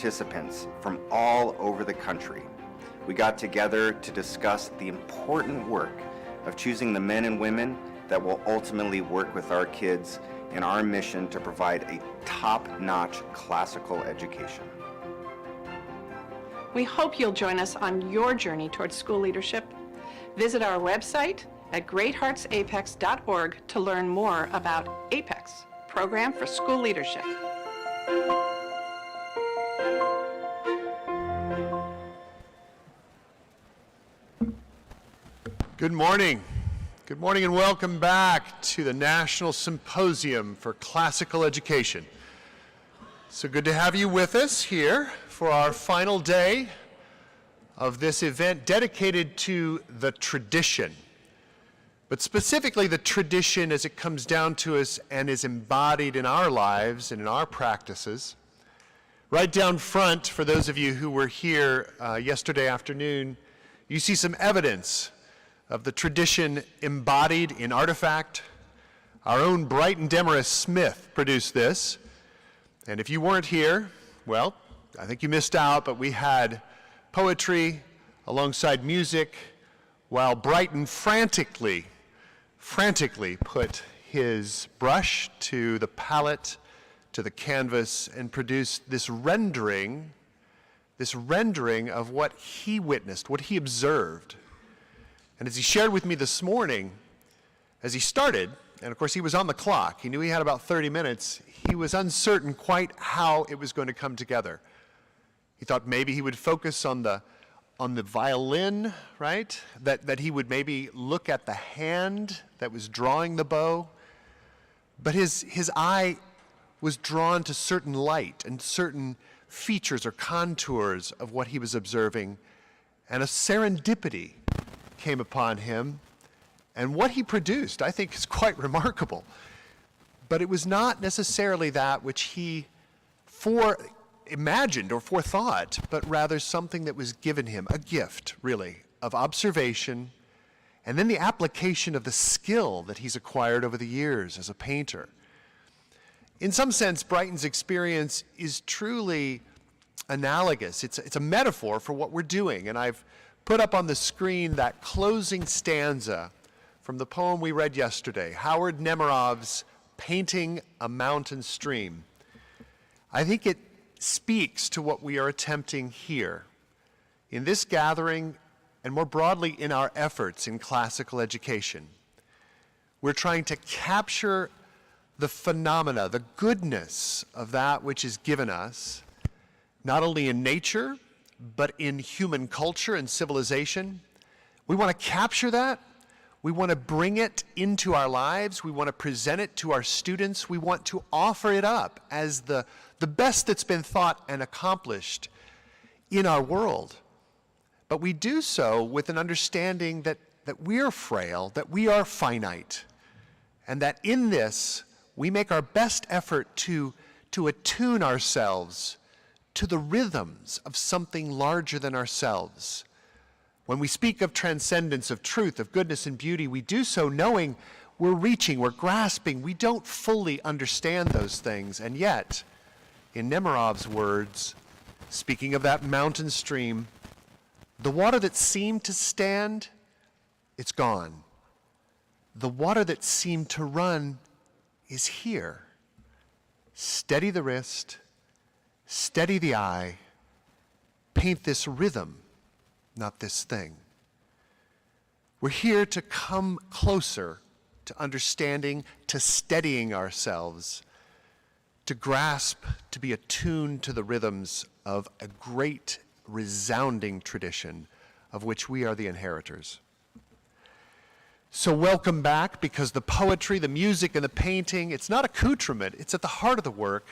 participants from all over the country. We got together to discuss the important work of choosing the men and women that will ultimately work with our kids in our mission to provide a top-notch classical education. We hope you'll join us on your journey towards school leadership. Visit our website at greatheartsapex.org to learn more about APEX, Program for School Leadership. Good morning. Good morning and welcome back to the National Symposium for Classical Education. So good to have you with us here for our final day of this event dedicated to the tradition, but specifically the tradition as it comes down to us and is embodied in our lives and in our practices. Right down front, for those of you who were here yesterday afternoon, you see some evidence of the tradition embodied in artifact. Our own Brighton Demarest Smith produced this. And if you weren't here, well, I think you missed out, but we had poetry alongside music while Brighton frantically put his brush to the palette, to the canvas, and produced this rendering of what he witnessed, what he observed. And as he shared with me this morning, as he started, and of course he was on the clock, he knew he had about 30 minutes, he was uncertain quite how it was going to come together. He thought maybe he would focus on the violin, right? That he would maybe look at the hand that was drawing the bow. But his eye was drawn to certain light and certain features or contours of what he was observing, and a serendipity came upon him, and what he produced, I think, is quite remarkable. But it was not necessarily that which he imagined or forethought, but rather something that was given him, a gift, really, of observation, and then the application of the skill that he's acquired over the years as a painter. In some sense, Brighton's experience is truly analogous. It's a metaphor for what we're doing, and I've put up on the screen that closing stanza from the poem we read yesterday, Howard Nemirov's Painting a Mountain Stream. I think it speaks to what we are attempting here in this gathering and more broadly in our efforts in classical education. We're trying to capture the phenomena, the goodness of that which is given us, not only in nature, but in human culture and civilization. We want to capture that. We want to bring it into our lives. We want to present it to our students. We want to offer it up as the best that's been thought and accomplished in our world. But we do so with an understanding that we are frail, that we are finite, and that in this we make our best effort to attune ourselves to the rhythms of something larger than ourselves. When we speak of transcendence, of truth, of goodness and beauty, we do so knowing we're reaching, we're grasping, we don't fully understand those things. And yet, in Nemirov's words, speaking of that mountain stream, the water that seemed to stand, it's gone. The water that seemed to run is here. Steady the wrist, steady the eye, paint this rhythm, not this thing. We're here to come closer to understanding, to steadying ourselves, to grasp, to be attuned to the rhythms of a great, resounding tradition of which we are the inheritors. So welcome back, because the poetry, the music, and the painting, it's not accoutrement, it's at the heart of the work.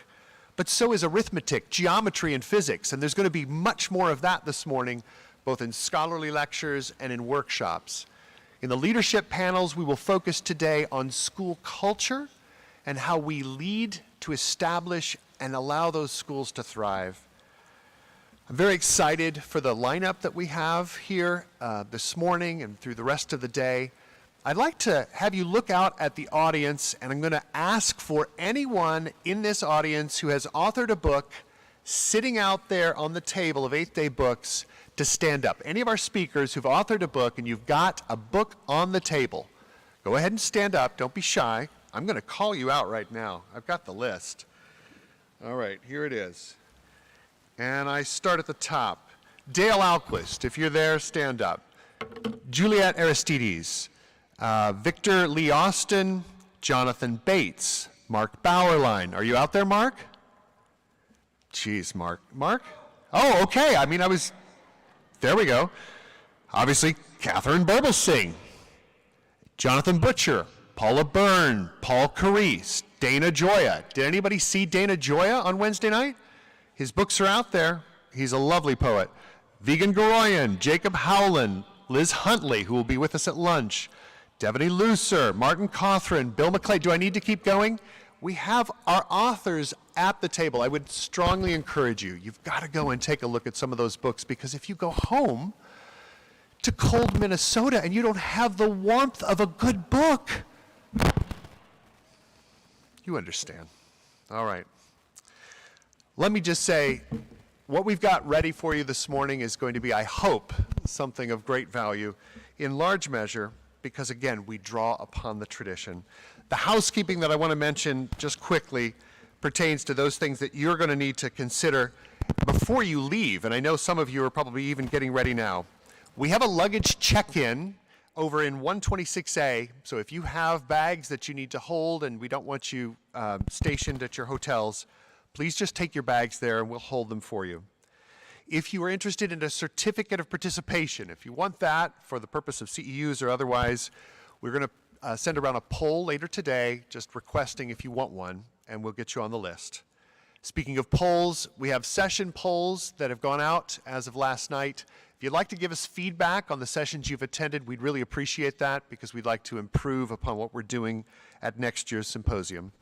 But so is arithmetic, geometry, and physics, and there's going to be much more of that this morning, both in scholarly lectures and in workshops. In the leadership panels, we will focus today on school culture and how we lead to establish and allow those schools to thrive. I'm very excited for the lineup that we have here this morning and through the rest of the day. I'd like to have you look out at the audience, and I'm going to ask for anyone in this audience who has authored a book sitting out there on the table of 8th Day books to stand up. Any of our speakers who've authored a book and you've got a book on the table, go ahead and stand up. Don't be shy. I'm going to call you out right now. I've got the list. All right, here it is. And I start at the top. Dale Alquist, if you're there, stand up. Juliet Aristides, Victor Lee Austin, Jonathan Bates, Mark Bauerlein. Are you out there, Mark? Jeez, Mark. Mark? Oh, okay. There we go. Obviously, Catherine Burbelsing, Jonathan Butcher, Paula Byrne, Paul Carese, Dana Gioia. Did anybody see Dana Gioia on Wednesday night? His books are out there. He's a lovely poet. Vigan Goroyan, Jacob Howland, Liz Huntley, who will be with us at lunch, Devaney Lucer, Martin Cawthron, Bill McClay. Do I need to keep going? We have our authors at the table. I would strongly encourage you. You've got to go and take a look at some of those books, because if you go home to cold Minnesota and you don't have the warmth of a good book, you understand. All right. Let me just say, what we've got ready for you this morning is going to be, I hope, something of great value, in large measure, because again, we draw upon the tradition. The housekeeping that I want to mention just quickly pertains to those things that you're going to need to consider before you leave, and I know some of you are probably even getting ready now. We have a luggage check-in over in 126A, so if you have bags that you need to hold and we don't want you stationed at your hotels, please just take your bags there and we'll hold them for you. If you are interested in a certificate of participation, if you want that for the purpose of CEUs or otherwise, we're going to send around a poll later today, just requesting if you want one, and we'll get you on the list. Speaking of polls, we have session polls that have gone out as of last night. If you'd like to give us feedback on the sessions you've attended, we'd really appreciate that, because we'd like to improve upon what we're doing at next year's symposium.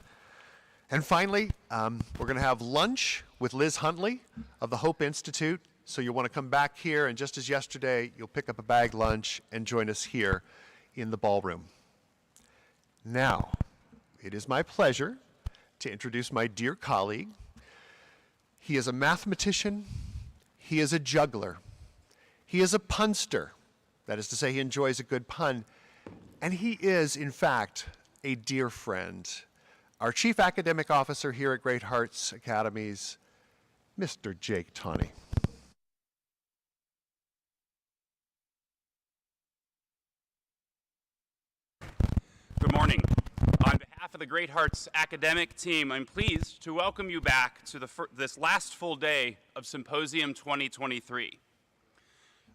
And finally, we're going to have lunch with Liz Huntley of the Hope Institute. So you'll want to come back here, and just as yesterday, you'll pick up a bag lunch and join us here in the ballroom. Now, it is my pleasure to introduce my dear colleague. He is a mathematician. He is a juggler. He is a punster. That is to say, he enjoys a good pun. And he is, in fact, a dear friend. Our Chief Academic Officer here at Great Hearts Academies, Mr. Jake Tawney. Good morning. On behalf of the Great Hearts academic team, I'm pleased to welcome you back to this last full day of Symposium 2023.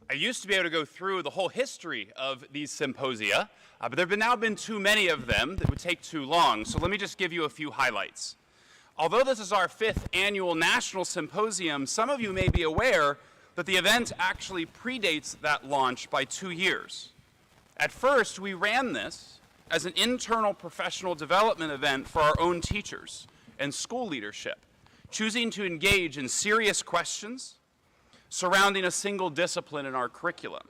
I used to be able to go through the whole history of these symposia, but there have now been too many of them that would take too long, so let me just give you a few highlights. Although this is our 5th annual National Symposium, some of you may be aware that the event actually predates that launch by 2 years. At first, we ran this as an internal professional development event for our own teachers and school leadership, choosing to engage in serious questions surrounding a single discipline in our curriculum.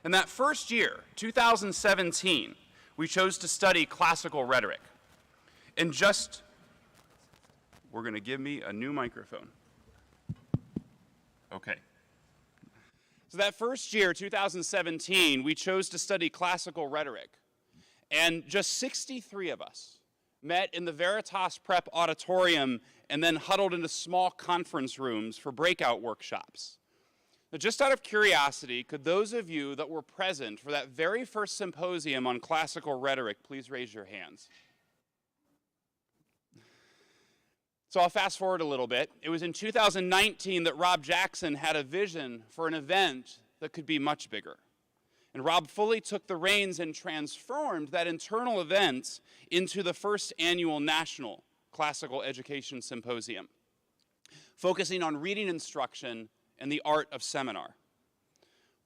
In that first year, 2017, we chose to study classical rhetoric. And we're going to give me a new microphone. Okay. So that first year, 2017, we chose to study classical rhetoric. And just 63 of us met in the Veritas Prep auditorium and then huddled into small conference rooms for breakout workshops. Now, just out of curiosity, could those of you that were present for that very first symposium on classical rhetoric please raise your hands? So I'll fast forward a little bit. It was in 2019 that Rob Jackson had a vision for an event that could be much bigger. And Rob fully took the reins and transformed that internal event into the first annual National Classical Education Symposium, focusing on reading instruction and the art of seminar.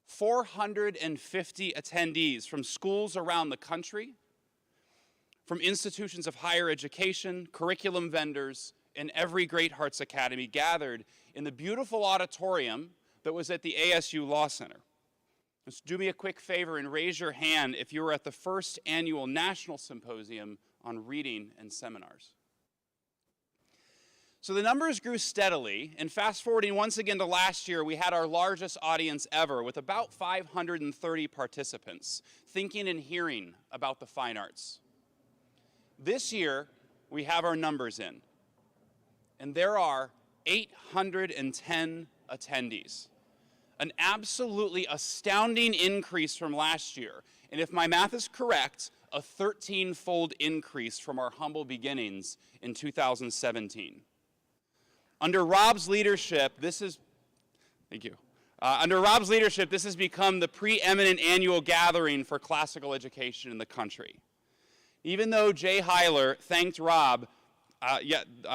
450 attendees from schools around the country, from institutions of higher education, curriculum vendors, and every Great Hearts Academy gathered in the beautiful auditorium that was at the ASU Law Center. Just do me a quick favor and raise your hand if you were at the first annual National Symposium on Reading and Seminars. So the numbers grew steadily, and fast forwarding once again to last year, we had our largest audience ever with about 530 participants thinking and hearing about the fine arts. This year, we have our numbers in, and there are 810 attendees, an absolutely astounding increase from last year, and if my math is correct, a 13-fold increase from our humble beginnings in 2017. Under Rob's leadership, this has become the preeminent annual gathering for classical education in the country. Even though Jay Heiler thanked Rob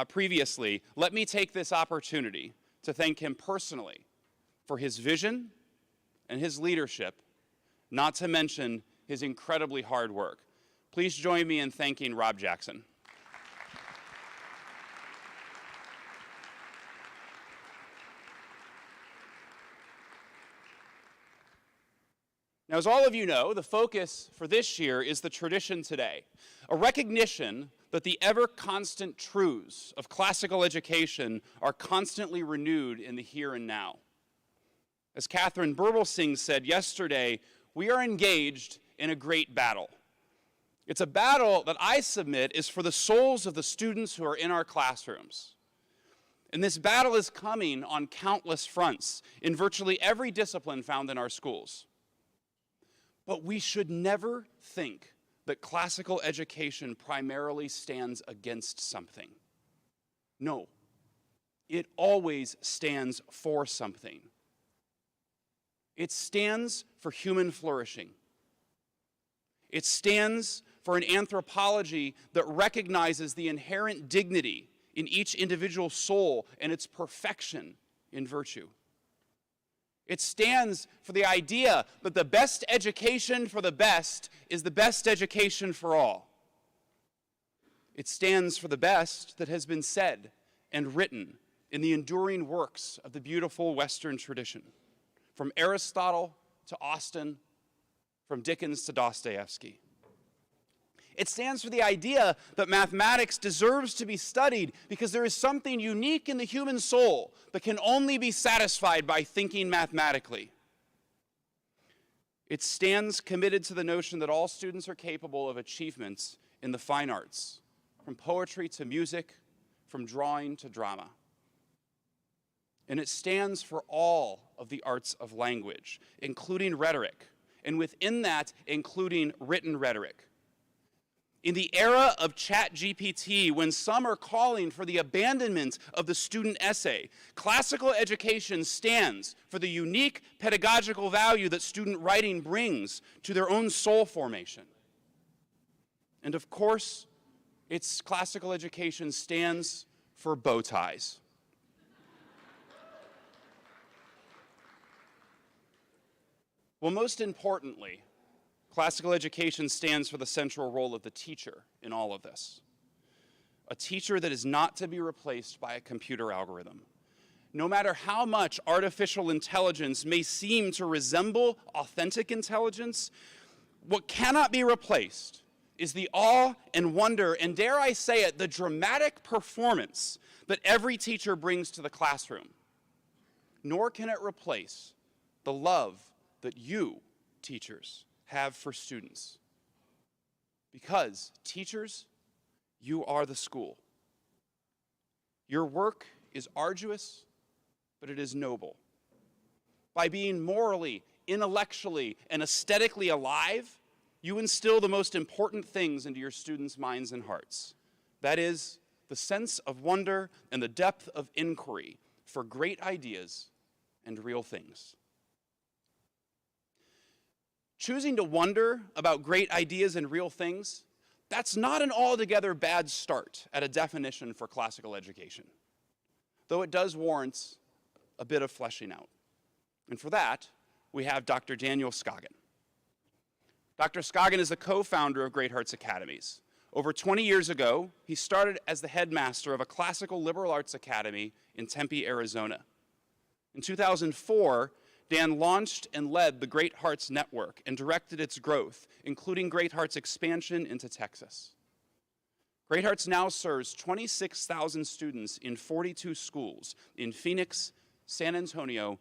previously, let me take this opportunity to thank him personally for his vision and his leadership, not to mention his incredibly hard work. Please join me in thanking Rob Jackson. Now, as all of you know, the focus for this year is the tradition today, a recognition that the ever-constant truths of classical education are constantly renewed in the here and now. As Catherine Burblesing said yesterday, we are engaged in a great battle. It's a battle that I submit is for the souls of the students who are in our classrooms. And this battle is coming on countless fronts in virtually every discipline found in our schools. But we should never think that classical education primarily stands against something. No, it always stands for something. It stands for human flourishing. It stands for an anthropology that recognizes the inherent dignity in each individual soul and its perfection in virtue. It stands for the idea that the best education for the best is the best education for all. It stands for the best that has been said and written in the enduring works of the beautiful Western tradition, from Aristotle to Austen, from Dickens to Dostoevsky. It stands for the idea that mathematics deserves to be studied because there is something unique in the human soul that can only be satisfied by thinking mathematically. It stands committed to the notion that all students are capable of achievements in the fine arts, from poetry to music, from drawing to drama. And it stands for all of the arts of language, including rhetoric, and within that, including written rhetoric. In the era of ChatGPT, when some are calling for the abandonment of the student essay, classical education stands for the unique pedagogical value that student writing brings to their own soul formation. And of course, its classical education stands for bow ties. Well, most importantly, classical education stands for the central role of the teacher in all of this. A teacher that is not to be replaced by a computer algorithm. No matter how much artificial intelligence may seem to resemble authentic intelligence, what cannot be replaced is the awe and wonder, and dare I say it, the dramatic performance that every teacher brings to the classroom. Nor can it replace the love that you, teachers, have for students. Because, teachers, you are the school. Your work is arduous, but it is noble. By being morally, intellectually, and aesthetically alive, you instill the most important things into your students' minds and hearts. That is, the sense of wonder and the depth of inquiry for great ideas and real things. Choosing to wonder about great ideas and real things, that's not an altogether bad start at a definition for classical education, though it does warrant a bit of fleshing out. And for that, we have Dr. Daniel Scoggin. Dr. Scoggin is the co-founder of Great Hearts Academies. Over 20 years ago, he started as the headmaster of a classical liberal arts academy in Tempe, Arizona. In 2004, Dan launched and led the Great Hearts Network and directed its growth, including Great Hearts' expansion into Texas. Great Hearts now serves 26,000 students in 42 schools in Phoenix, San Antonio,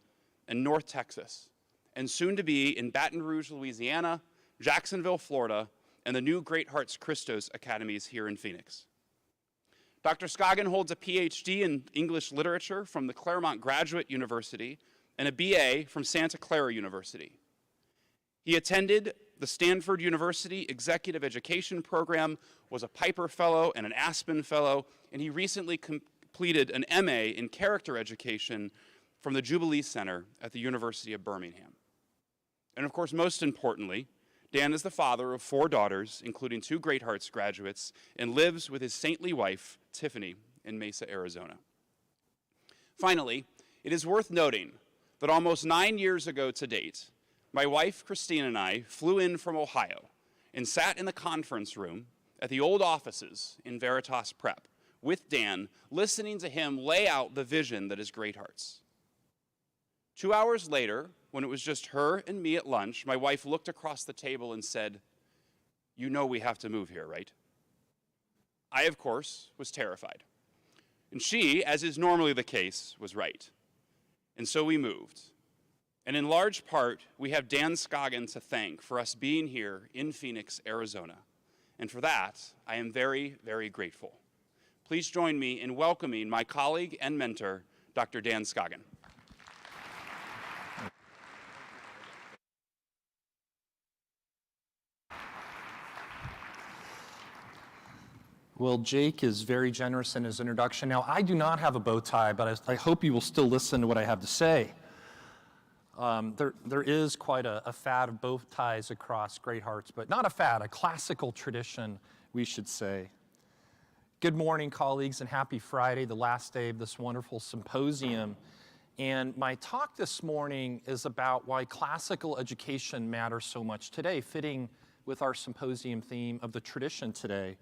and North Texas, and soon to be in Baton Rouge, Louisiana, Jacksonville, Florida, and the new Great Hearts Christos Academies here in Phoenix. Dr. Scoggin holds a PhD in English literature from the Claremont Graduate University and a BA from Santa Clara University. He attended the Stanford University Executive Education Program, was a Piper Fellow and an Aspen Fellow, and he recently completed an MA in Character Education from the Jubilee Center at the University of Birmingham. And of course, most importantly, Dan is the father of 4 daughters, including 2 Great Hearts graduates, and lives with his saintly wife, Tiffany, in Mesa, Arizona. Finally, it is worth noting that almost 9 years ago to date, my wife, Christine, and I flew in from Ohio and sat in the conference room at the old offices in Veritas Prep with Dan, listening to him lay out the vision that is Great Hearts. 2 hours later, when it was just her and me at lunch, my wife looked across the table and said, "You know we have to move here, right?" I, of course, was terrified. And she, as is normally the case, was right. And so we moved. And in large part, we have Dan Scoggin to thank for us being here in Phoenix, Arizona. And for that, I am very, very grateful. Please join me in welcoming my colleague and mentor, Dr. Dan Scoggin. Well, Jake is very generous in his introduction. Now, I do not have a bow tie, but I hope you will still listen to what I have to say. There is quite a fad of bow ties across Great Hearts, but not a fad, a classical tradition, we should say. Good morning, colleagues, and happy Friday, the last day of this wonderful symposium. And my talk this morning is about why classical education matters so much today, fitting with our symposium theme of the tradition today.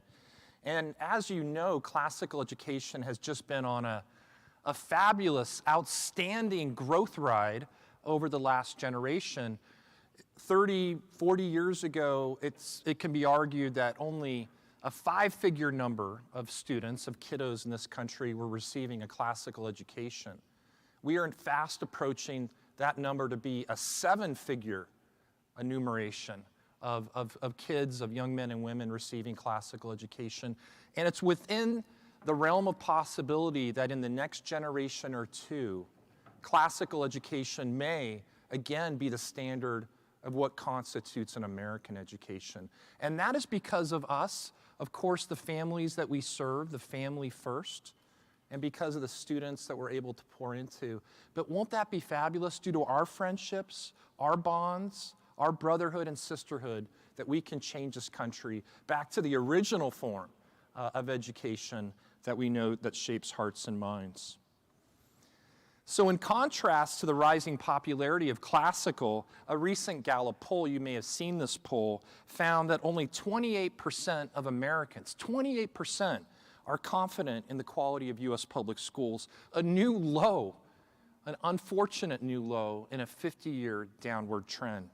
And as you know, classical education has just been on a fabulous, outstanding growth ride over the last generation. 30, 40 years ago, it can be argued that only a 5-figure number of students, of kiddos in this country, were receiving a classical education. We are fast approaching that number to be a 7-figure enumeration of kids, of young men and women receiving classical education. And it's within the realm of possibility that in the next generation or two, classical education may again be the standard of what constitutes an American education. And that is because of us, of course, the families that we serve, the family first, and because of the students that we're able to pour into. But won't that be fabulous due to our friendships, our bonds, our brotherhood and sisterhood, that we can change this country back to the original form of education that we know that shapes hearts and minds. So in contrast to the rising popularity of classical, a recent Gallup poll, you may have seen this poll, found that only 28% of Americans, 28%, are confident in the quality of U.S. public schools, a new low, an unfortunate new low in a 50-year downward trend.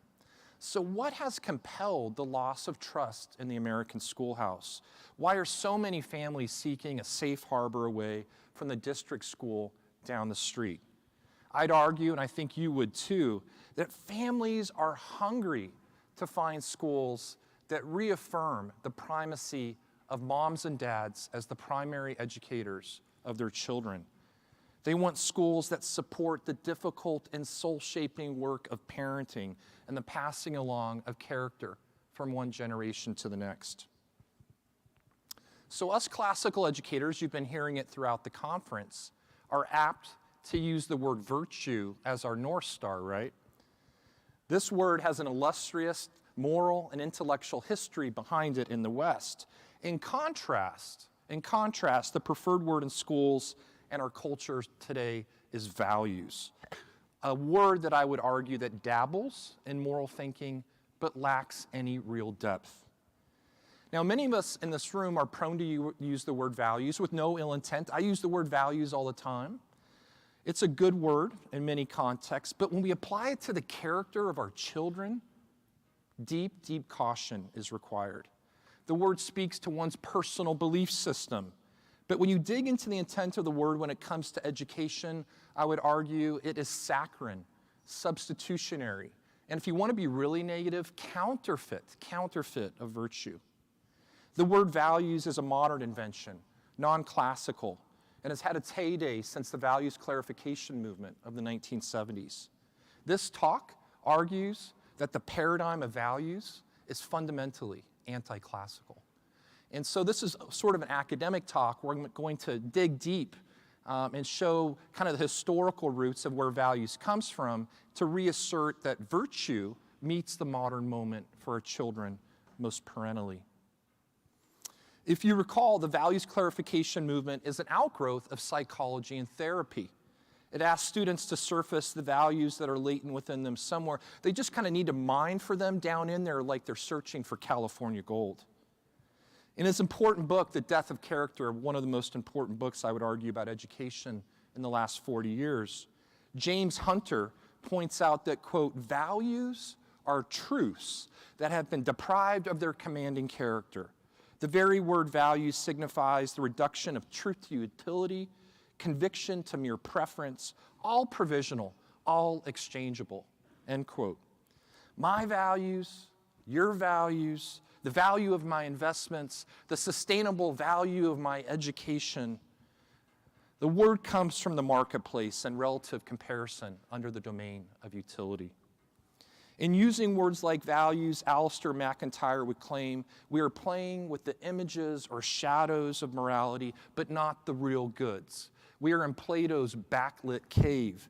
So what has compelled the loss of trust in the American schoolhouse? Why are so many families seeking a safe harbor away from the district school down the street? I'd argue, and I think you would too, that families are hungry to find schools that reaffirm the primacy of moms and dads as the primary educators of their children. They want schools that support the difficult and soul-shaping work of parenting and the passing along of character from one generation to the next. So us classical educators, you've been hearing it throughout the conference, are apt to use the word virtue as our North Star, right? This word has an illustrious moral and intellectual history behind it in the West. In contrast, the preferred word in schools and our culture today is values. A word that I would argue that dabbles in moral thinking but lacks any real depth. Now, many of us in this room are prone to use the word values with no ill intent. I use the word values all the time. It's a good word in many contexts, but when we apply it to the character of our children, deep, deep caution is required. The word speaks to one's personal belief system. But when you dig into the intent of the word when it comes to education, I would argue it is saccharine, substitutionary, and if you want to be really negative, counterfeit of virtue. The word values is a modern invention, non-classical, and has had its heyday since the values clarification movement of the 1970s. This talk argues that the paradigm of values is fundamentally anti-classical. And so this is sort of an academic talk where I'm going to dig deep and show kind of the historical roots of where values comes from to reassert that virtue meets the modern moment for our children most perennially. If you recall, the values clarification movement is an outgrowth of psychology and therapy. It asks students to surface the values that are latent within them somewhere. They just kind of need to mine for them down in there like they're searching for California gold. In his important book, The Death of Character, one of the most important books I would argue about education in the last 40 years, James Hunter points out that, quote, values are truths that have been deprived of their commanding character. The very word values signifies the reduction of truth to utility, conviction to mere preference, all provisional, all exchangeable, end quote. My values, your values, the value of my investments, the sustainable value of my education. The word comes from the marketplace and relative comparison under the domain of utility. In using words like values, Alistair McIntyre would claim we are playing with the images or shadows of morality, but not the real goods. We are in Plato's backlit cave,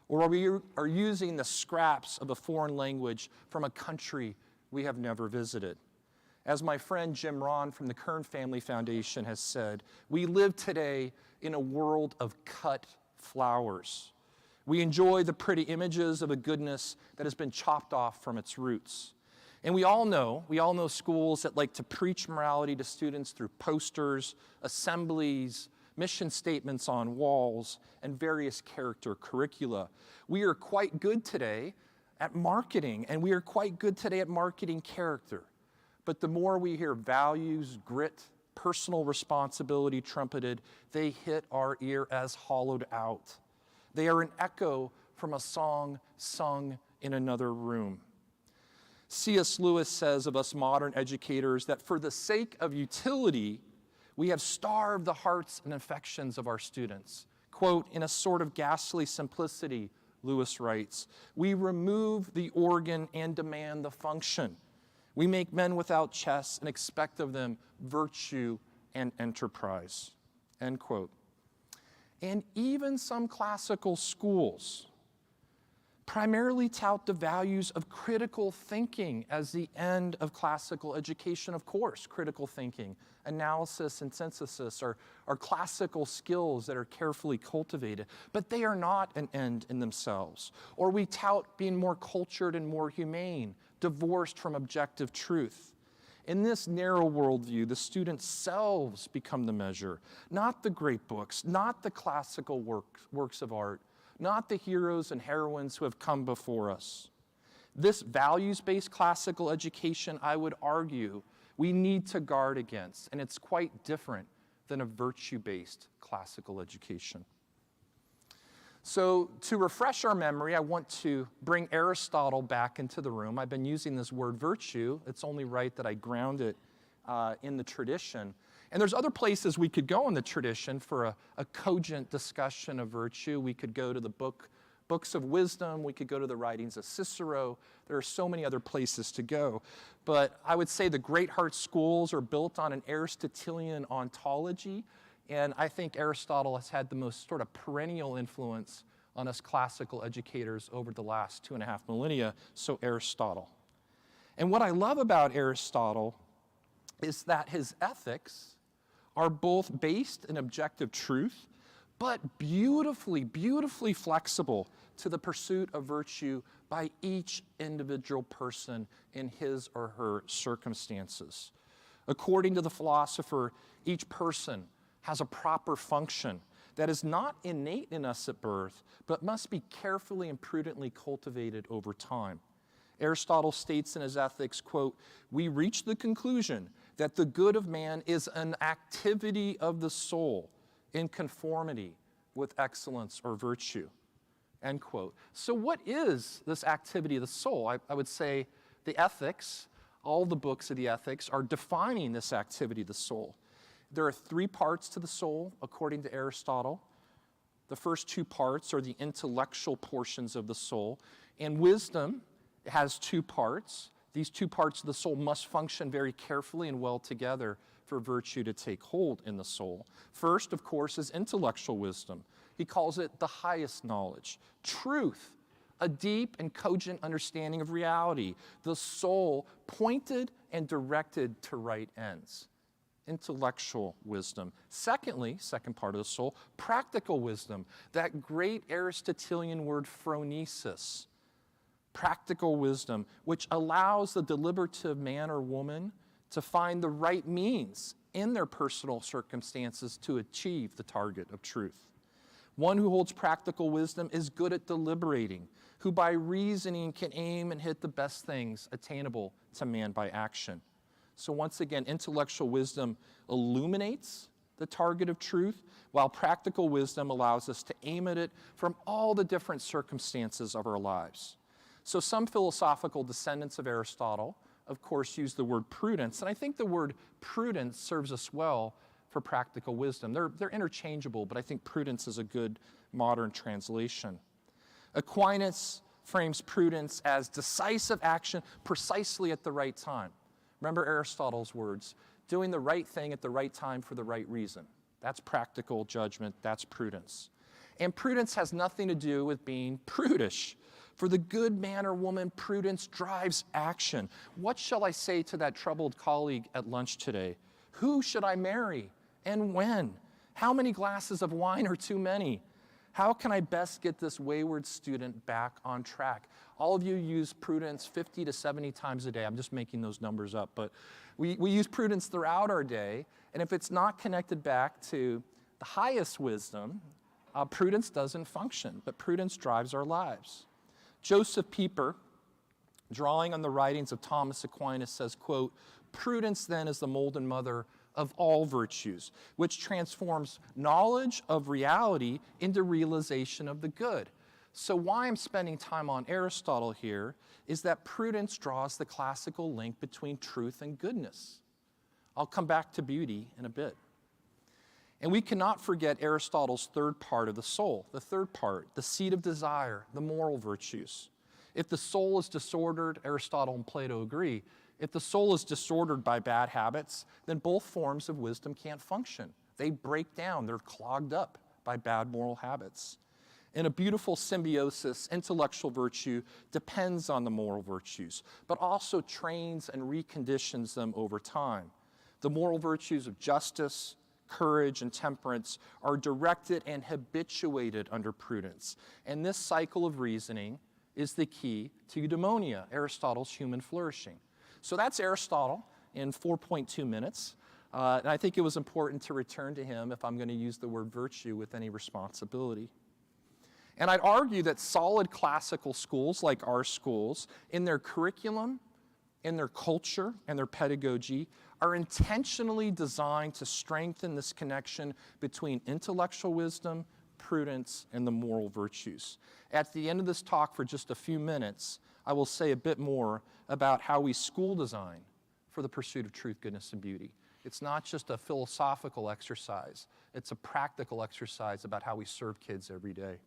or we are using the scraps of a foreign language from a country we have never visited. As my friend Jim Ron from the Kern Family Foundation has said, we live today in a world of cut flowers. We enjoy the pretty images of a goodness that has been chopped off from its roots. And we all know schools that like to preach morality to students through posters, assemblies, mission statements on walls, and various character curricula. We are quite good today at marketing, and we are quite good today at marketing character. But the more we hear values, grit, personal responsibility trumpeted, they hit our ear as hollowed out. They are an echo from a song sung in another room. C.S. Lewis says of us modern educators that for the sake of utility, we have starved the hearts and affections of our students. Quote, in a sort of ghastly simplicity, Lewis writes, we remove the organ and demand the function. We make men without chests and expect of them virtue and enterprise, end quote. And even some classical schools primarily tout the values of critical thinking as the end of classical education. Of course, critical thinking, analysis and synthesis are classical skills that are carefully cultivated, but they are not an end in themselves. Or we tout being more cultured and more humane, divorced from objective truth. In this narrow worldview, the students' selves become the measure, not the great books, not the classical works of art, not the heroes and heroines who have come before us. This values-based classical education, I would argue, we need to guard against, and it's quite different than a virtue-based classical education. So to refresh our memory, I want to bring Aristotle back into the room. I've been using this word virtue. It's only right that I ground it in the tradition. And there's other places we could go in the tradition for a cogent discussion of virtue. We could go to the books of wisdom. We could go to the writings of Cicero. There are so many other places to go. But I would say the Great Heart schools are built on an Aristotelian ontology. And I think Aristotle has had the most sort of perennial influence on us classical educators over the last 2.5 millennia, so Aristotle. And what I love about Aristotle is that his ethics are both based in objective truth, but beautifully, beautifully flexible to the pursuit of virtue by each individual person in his or her circumstances. According to the philosopher, each person has a proper function that is not innate in us at birth, but must be carefully and prudently cultivated over time. Aristotle states in his Ethics, quote, we reach the conclusion that the good of man is an activity of the soul in conformity with excellence or virtue, end quote. So what is this activity of the soul? I would say the ethics, all the books of the ethics are defining this activity of the soul. There are 3 parts to the soul, according to Aristotle. The first 2 parts are the intellectual portions of the soul, and wisdom has 2 parts. These 2 parts of the soul must function very carefully and well together for virtue to take hold in the soul. First, of course, is intellectual wisdom. He calls it the highest knowledge. Truth, a deep and cogent understanding of reality. The soul pointed and directed to right ends. Intellectual wisdom. Secondly, second part of the soul, practical wisdom. That great Aristotelian word phronesis. Practical wisdom, which allows the deliberative man or woman to find the right means in their personal circumstances to achieve the target of truth. One who holds practical wisdom is good at deliberating, who by reasoning can aim and hit the best things attainable to man by action. So once again, intellectual wisdom illuminates the target of truth, while practical wisdom allows us to aim at it from all the different circumstances of our lives. So some philosophical descendants of Aristotle, of course, use the word prudence, and I think the word prudence serves us well for practical wisdom. They're interchangeable, but I think prudence is a good modern translation. Aquinas frames prudence as decisive action precisely at the right time. Remember Aristotle's words, doing the right thing at the right time for the right reason. That's practical judgment, that's prudence. And prudence has nothing to do with being prudish. For the good man or woman, prudence drives action. What shall I say to that troubled colleague at lunch today? Who should I marry and when? How many glasses of wine are too many? How can I best get this wayward student back on track? All of you use prudence 50 to 70 times a day. I'm just making those numbers up, but we use prudence throughout our day, and if it's not connected back to the highest wisdom, prudence doesn't function, but prudence drives our lives. Joseph Pieper, drawing on the writings of Thomas Aquinas, says, quote, "Prudence then is the mold and mother of all virtues, which transforms knowledge of reality into realization of the good." So why I'm spending time on Aristotle here is that prudence draws the classical link between truth and goodness. I'll come back to beauty in a bit. And we cannot forget Aristotle's third part of the soul, the third part, the seat of desire, the moral virtues. If the soul is disordered, Aristotle and Plato agree, if the soul is disordered by bad habits, then both forms of wisdom can't function. They break down, they're clogged up by bad moral habits. In a beautiful symbiosis, intellectual virtue depends on the moral virtues, but also trains and reconditions them over time. The moral virtues of justice, courage, and temperance are directed and habituated under prudence. And this cycle of reasoning is the key to eudaimonia, Aristotle's human flourishing. So that's Aristotle in 4.2 minutes. And I think it was important to return to him if I'm going to use the word virtue with any responsibility. And I'd argue that solid classical schools like our schools, in their curriculum, in their culture, and their pedagogy, are intentionally designed to strengthen this connection between intellectual wisdom, prudence, and the moral virtues. At the end of this talk, for just a few minutes, I will say a bit more about how we school design for the pursuit of truth, goodness, and beauty. It's not just a philosophical exercise, it's a practical exercise about how we serve kids every day.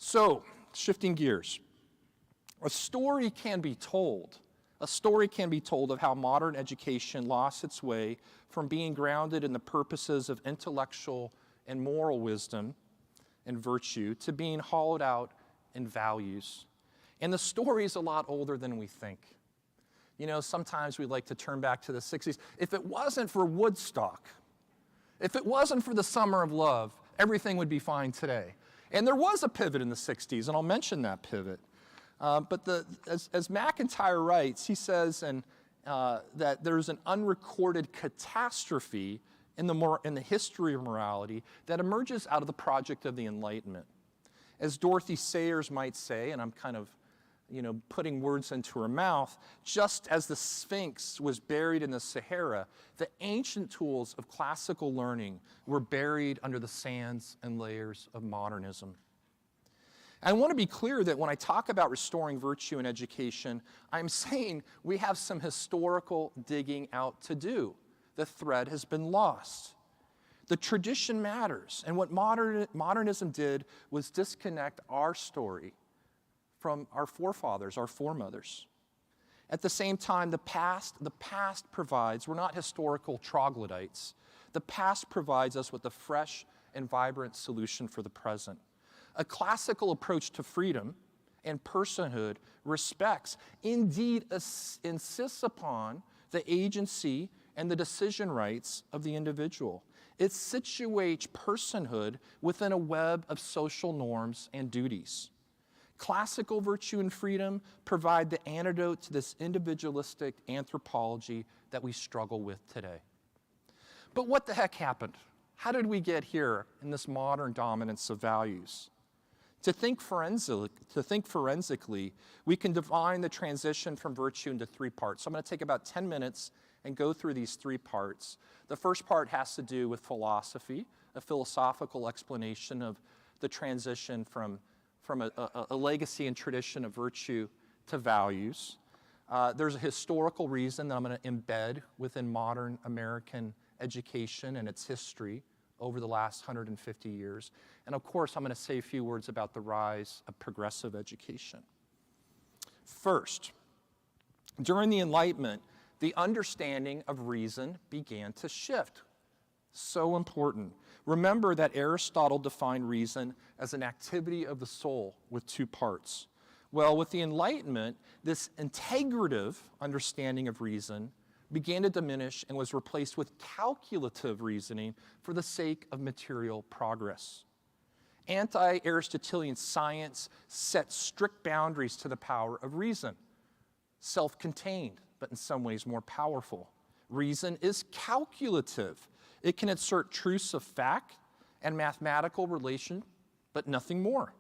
So, shifting gears. A story can be told of how modern education lost its way from being grounded in the purposes of intellectual and moral wisdom and virtue to being hollowed out in values. And the story is a lot older than we think. You know, sometimes we like to turn back to the 60s. If it wasn't for Woodstock, if it wasn't for the Summer of Love, everything would be fine today. And there was a pivot in the 60s, and I'll mention that pivot. But as McIntyre writes, he says that there's an unrecorded catastrophe in the history of morality that emerges out of the project of the Enlightenment. As Dorothy Sayers might say, and I'm kind of putting words into her mouth, just as the Sphinx was buried in the Sahara, the ancient tools of classical learning were buried under the sands and layers of modernism. I want to be clear that when I talk about restoring virtue in education, I'm saying we have some historical digging out to do. The thread has been lost. The tradition matters, and what modernism did was disconnect our story from our forefathers, our foremothers. At the same time, the past provides, we're not historical troglodytes, the past provides us with a fresh and vibrant solution for the present. A classical approach to freedom and personhood respects, indeed insists upon, the agency and the decision rights of the individual. It situates personhood within a web of social norms and duties. Classical virtue and freedom provide the antidote to this individualistic anthropology that we struggle with today. But what the heck happened? How did we get here in this modern dominance of values? To think forensically, we can define the transition from virtue into three parts. So I'm going to take about 10 minutes and go through these three parts. The first part has to do with philosophy, a philosophical explanation of the transition from a legacy and tradition of virtue to values. There's a historical reason that I'm going to embed within modern American education and its history over the last 150 years. And of course, I'm going to say a few words about the rise of progressive education. First, during the Enlightenment, the understanding of reason began to shift. So important. Remember that Aristotle defined reason as an activity of the soul with two parts. Well, with the Enlightenment, this integrative understanding of reason began to diminish and was replaced with calculative reasoning for the sake of material progress. Anti-Aristotelian science set strict boundaries to the power of reason, self-contained, but in some ways more powerful. Reason is calculative. It can assert truths of fact and mathematical relation, but nothing more.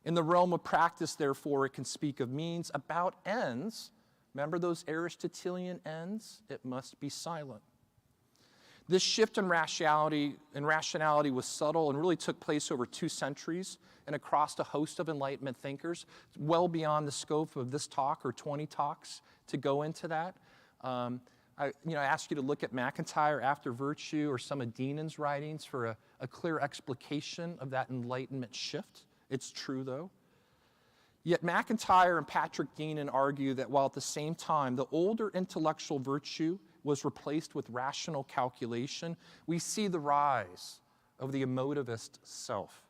In the realm of practice, therefore, it can speak of means about ends. Remember those Aristotelian ends? It must be silent. This shift in rationality was subtle and really took place over 2 centuries and across a host of Enlightenment thinkers, well beyond the scope of this talk or 20 talks to go into that. I ask you to look at McIntyre After Virtue or some of Denon's writings for a clear explication of that Enlightenment shift. It's true, though. Yet McIntyre and Patrick Denon argue that while at the same time the older intellectual virtue was replaced with rational calculation, we see the rise of the emotivist self.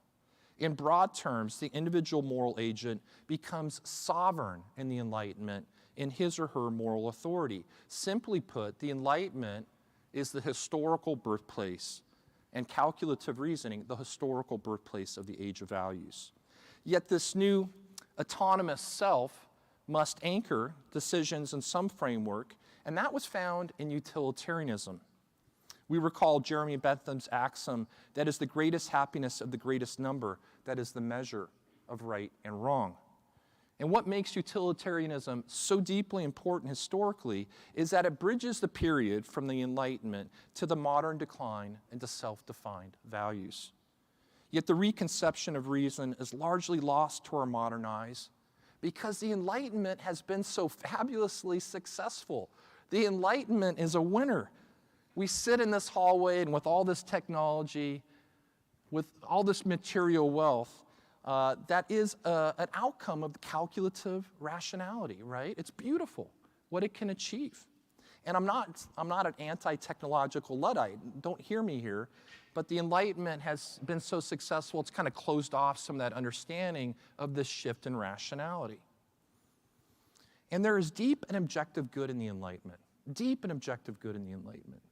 In broad terms, the individual moral agent becomes sovereign in the Enlightenment in his or her moral authority. Simply put, the Enlightenment is the historical birthplace, and calculative reasoning, the historical birthplace of the Age of Values. Yet this new autonomous self must anchor decisions in some framework, and that was found in utilitarianism. We recall Jeremy Bentham's axiom that is the greatest happiness of the greatest number, that is the measure of right and wrong. And what makes utilitarianism so deeply important historically is that it bridges the period from the Enlightenment to the modern decline into self-defined values. Yet the reconception of reason is largely lost to our modern eyes because the Enlightenment has been so fabulously successful. The Enlightenment is a winner. We sit in this hallway and with all this technology, with all this material wealth, that is an outcome of calculative rationality, right? It's beautiful what it can achieve. And I'm not an anti-technological Luddite. Don't hear me here. But the Enlightenment has been so successful, it's kind of closed off some of that understanding of this shift in rationality. And there is deep and objective good in the Enlightenment. Deep and objective good in the Enlightenment.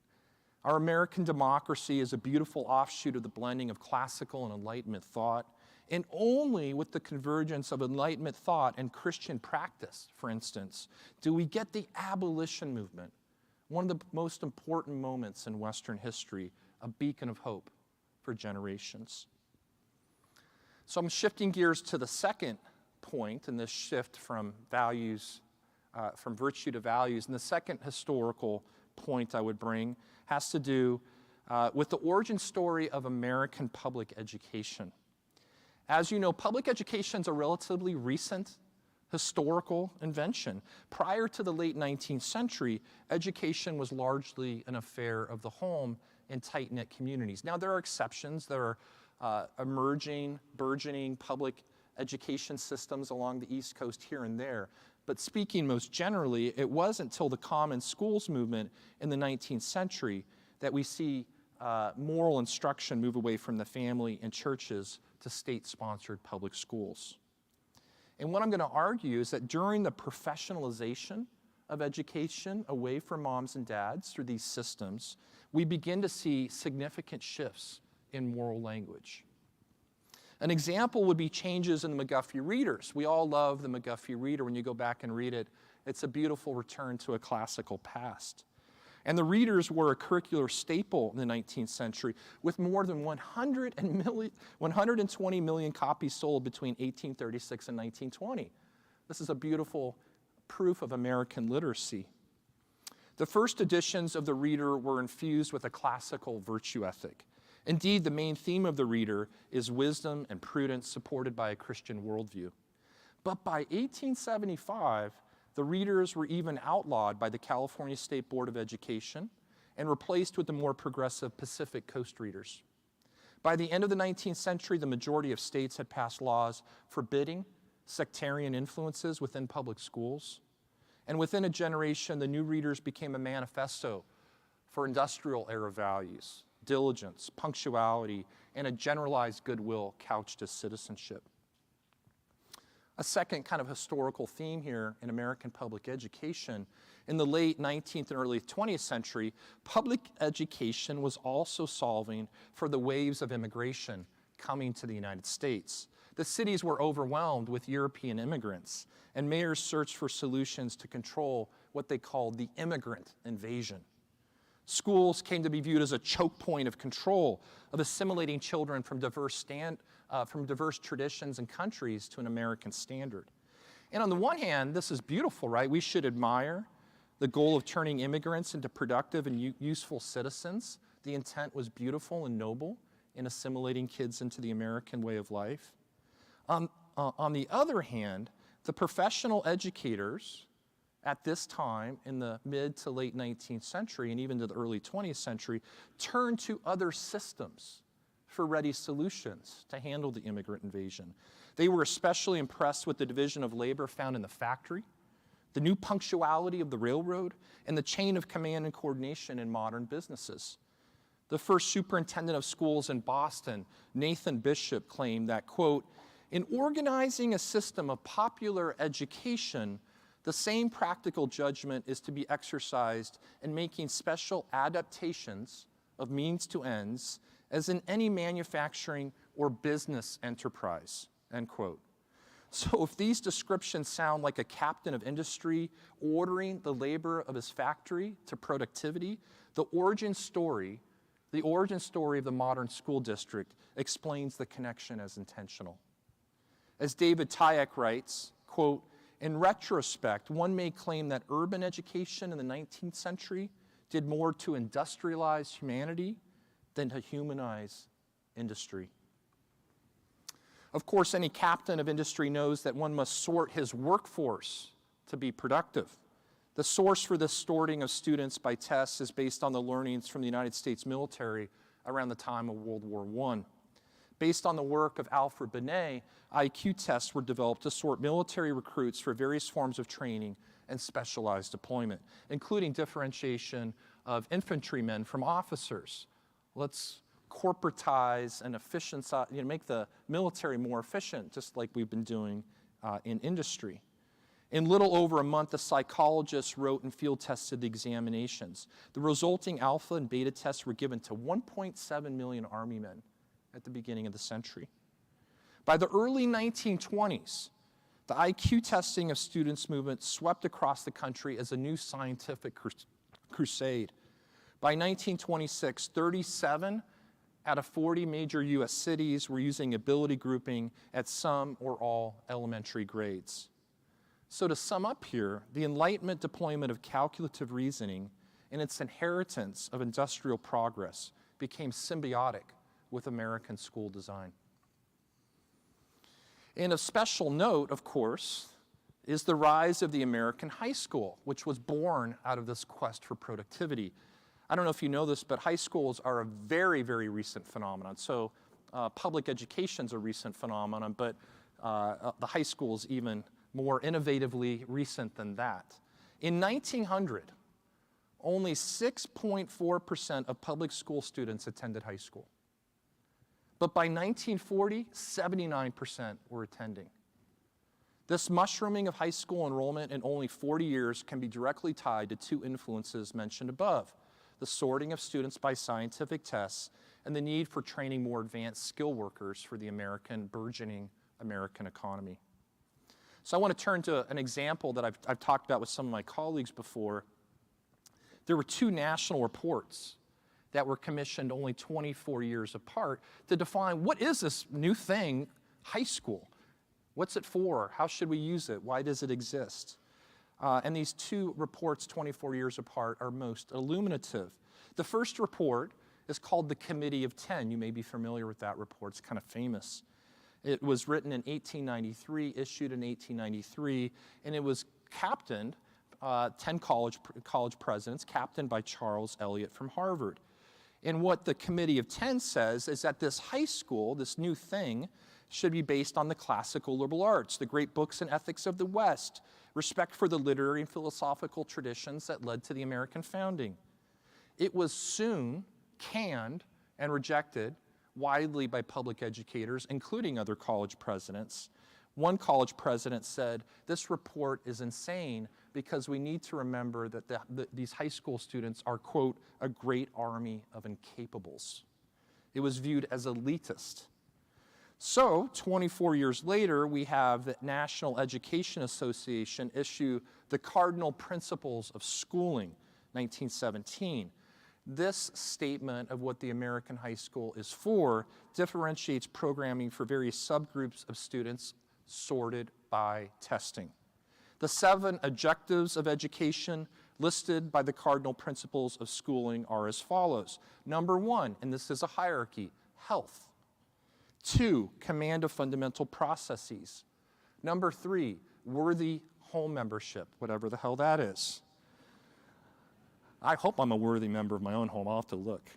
Our American democracy is a beautiful offshoot of the blending of classical and Enlightenment thought. And only with the convergence of Enlightenment thought and Christian practice, for instance, do we get the abolition movement, one of the most important moments in Western history, a beacon of hope for generations. So I'm shifting gears to the second point in this shift from values, from virtue to values, and the second historical point I would bring has to do with the origin story of American public education. As you know, public education is a relatively recent historical invention. Prior to the late 19th century, education was largely an affair of the home in tight-knit communities. Now, there are exceptions. There are emerging, burgeoning public education systems along the East Coast here and there. But speaking most generally, it wasn't until the Common Schools movement in the 19th century that we see moral instruction move away from the family and churches to state-sponsored public schools. And what I'm going to argue is that during the professionalization of education away from moms and dads through these systems, we begin to see significant shifts in moral language. An example would be changes in the McGuffey Readers. We all love the McGuffey Reader. When you go back and read it, it's a beautiful return to a classical past. And the readers were a curricular staple in the 19th century, with more than 120 million copies sold between 1836 and 1920. This is a beautiful proof of American literacy. The first editions of the Reader were infused with a classical virtue ethic. Indeed, the main theme of the Reader is wisdom and prudence supported by a Christian worldview. But by 1875, the readers were even outlawed by the California State Board of Education and replaced with the more progressive Pacific Coast readers. By the end of the 19th century, the majority of states had passed laws forbidding sectarian influences within public schools. And within a generation, the new readers became a manifesto for industrial era values, diligence, punctuality, and a generalized goodwill couched as citizenship. A second kind of historical theme here in American public education, in the late 19th and early 20th century, public education was also solving for the waves of immigration coming to the United States. The cities were overwhelmed with European immigrants, and mayors searched for solutions to control what they called the immigrant invasion. Schools came to be viewed as a choke point of control, of assimilating children from diverse traditions and countries to an American standard. And on the one hand, this is beautiful, right? We should admire the goal of turning immigrants into productive and useful citizens. The intent was beautiful and noble in assimilating kids into the American way of life. On the other hand, the professional educators at this time in the mid to late 19th century and even to the early 20th century turned to other systems for ready solutions to handle the immigrant invasion. They were especially impressed with the division of labor found in the factory, the new punctuality of the railroad, and the chain of command and coordination in modern businesses. The first superintendent of schools in Boston, Nathan Bishop, claimed that, quote, "In organizing a system of popular education, the same practical judgment is to be exercised in making special adaptations of means to ends as in any manufacturing or business enterprise," end quote. So if these descriptions sound like a captain of industry ordering the labor of his factory to productivity, the origin story of the modern school district explains the connection as intentional. As David Tayek writes, quote, "In retrospect, one may claim that urban education in the 19th century did more to industrialize humanity than to humanize industry." Of course, any captain of industry knows that one must sort his workforce to be productive. The source for this sorting of students by tests is based on the learnings from the United States military around the time of World War I. Based on the work of Alfred Binet, IQ tests were developed to sort military recruits for various forms of training and specialized deployment, including differentiation of infantrymen from officers. Let's corporatize and make the military more efficient, just like we've been doing in industry. In little over a month, the psychologists wrote and field tested the examinations. The resulting alpha and beta tests were given to 1.7 million Army men at the beginning of the century. By the early 1920s, the IQ testing of students movement swept across the country as a new scientific crusade. By 1926, 37 out of 40 major US cities were using ability grouping at some or all elementary grades. So to sum up here, the Enlightenment deployment of calculative reasoning and its inheritance of industrial progress became symbiotic with American school design. And of special note, of course, is the rise of the American high school, which was born out of this quest for productivity. I don't know if you know this, but high schools are a very, very recent phenomenon. So public education's a recent phenomenon, but the high school is even more innovatively recent than that. In 1900, only 6.4% of public school students attended high school. But by 1940, 79% were attending. This mushrooming of high school enrollment in only 40 years can be directly tied to two influences mentioned above: the sorting of students by scientific tests and the need for training more advanced skill workers for the burgeoning American economy. So I want to turn to an example that I've talked about with some of my colleagues before. There were two national reports that were commissioned only 24 years apart to define what is this new thing, high school? What's it for? How should we use it? Why does it exist? And these two reports, 24 years apart, are most illuminative. The first report is called the Committee of 10. You may be familiar with that report. It's kind of famous. It was written in 1893, issued in 1893, and it was captained, 10 college presidents, captained by Charles Eliot from Harvard. And what the Committee of 10 says is that this high school, this new thing, should be based on the classical liberal arts, the great books and ethics of the West, respect for the literary and philosophical traditions that led to the American founding. It was soon canned and rejected widely by public educators, including other college presidents. One college president said, "This report is insane because we need to remember that these high school students are, quote, a great army of incapables." It was viewed as elitist. So, 24 years later, we have the National Education Association issue the Cardinal Principles of Schooling, 1917. This statement of what the American high school is for differentiates programming for various subgroups of students sorted by testing. The 7 objectives of education listed by the Cardinal Principles of Schooling are as follows. Number 1, and this is a hierarchy, health. 2, command of fundamental processes. Number 3, worthy home membership, whatever the hell that is. I hope I'm a worthy member of my own home. I'll have to look.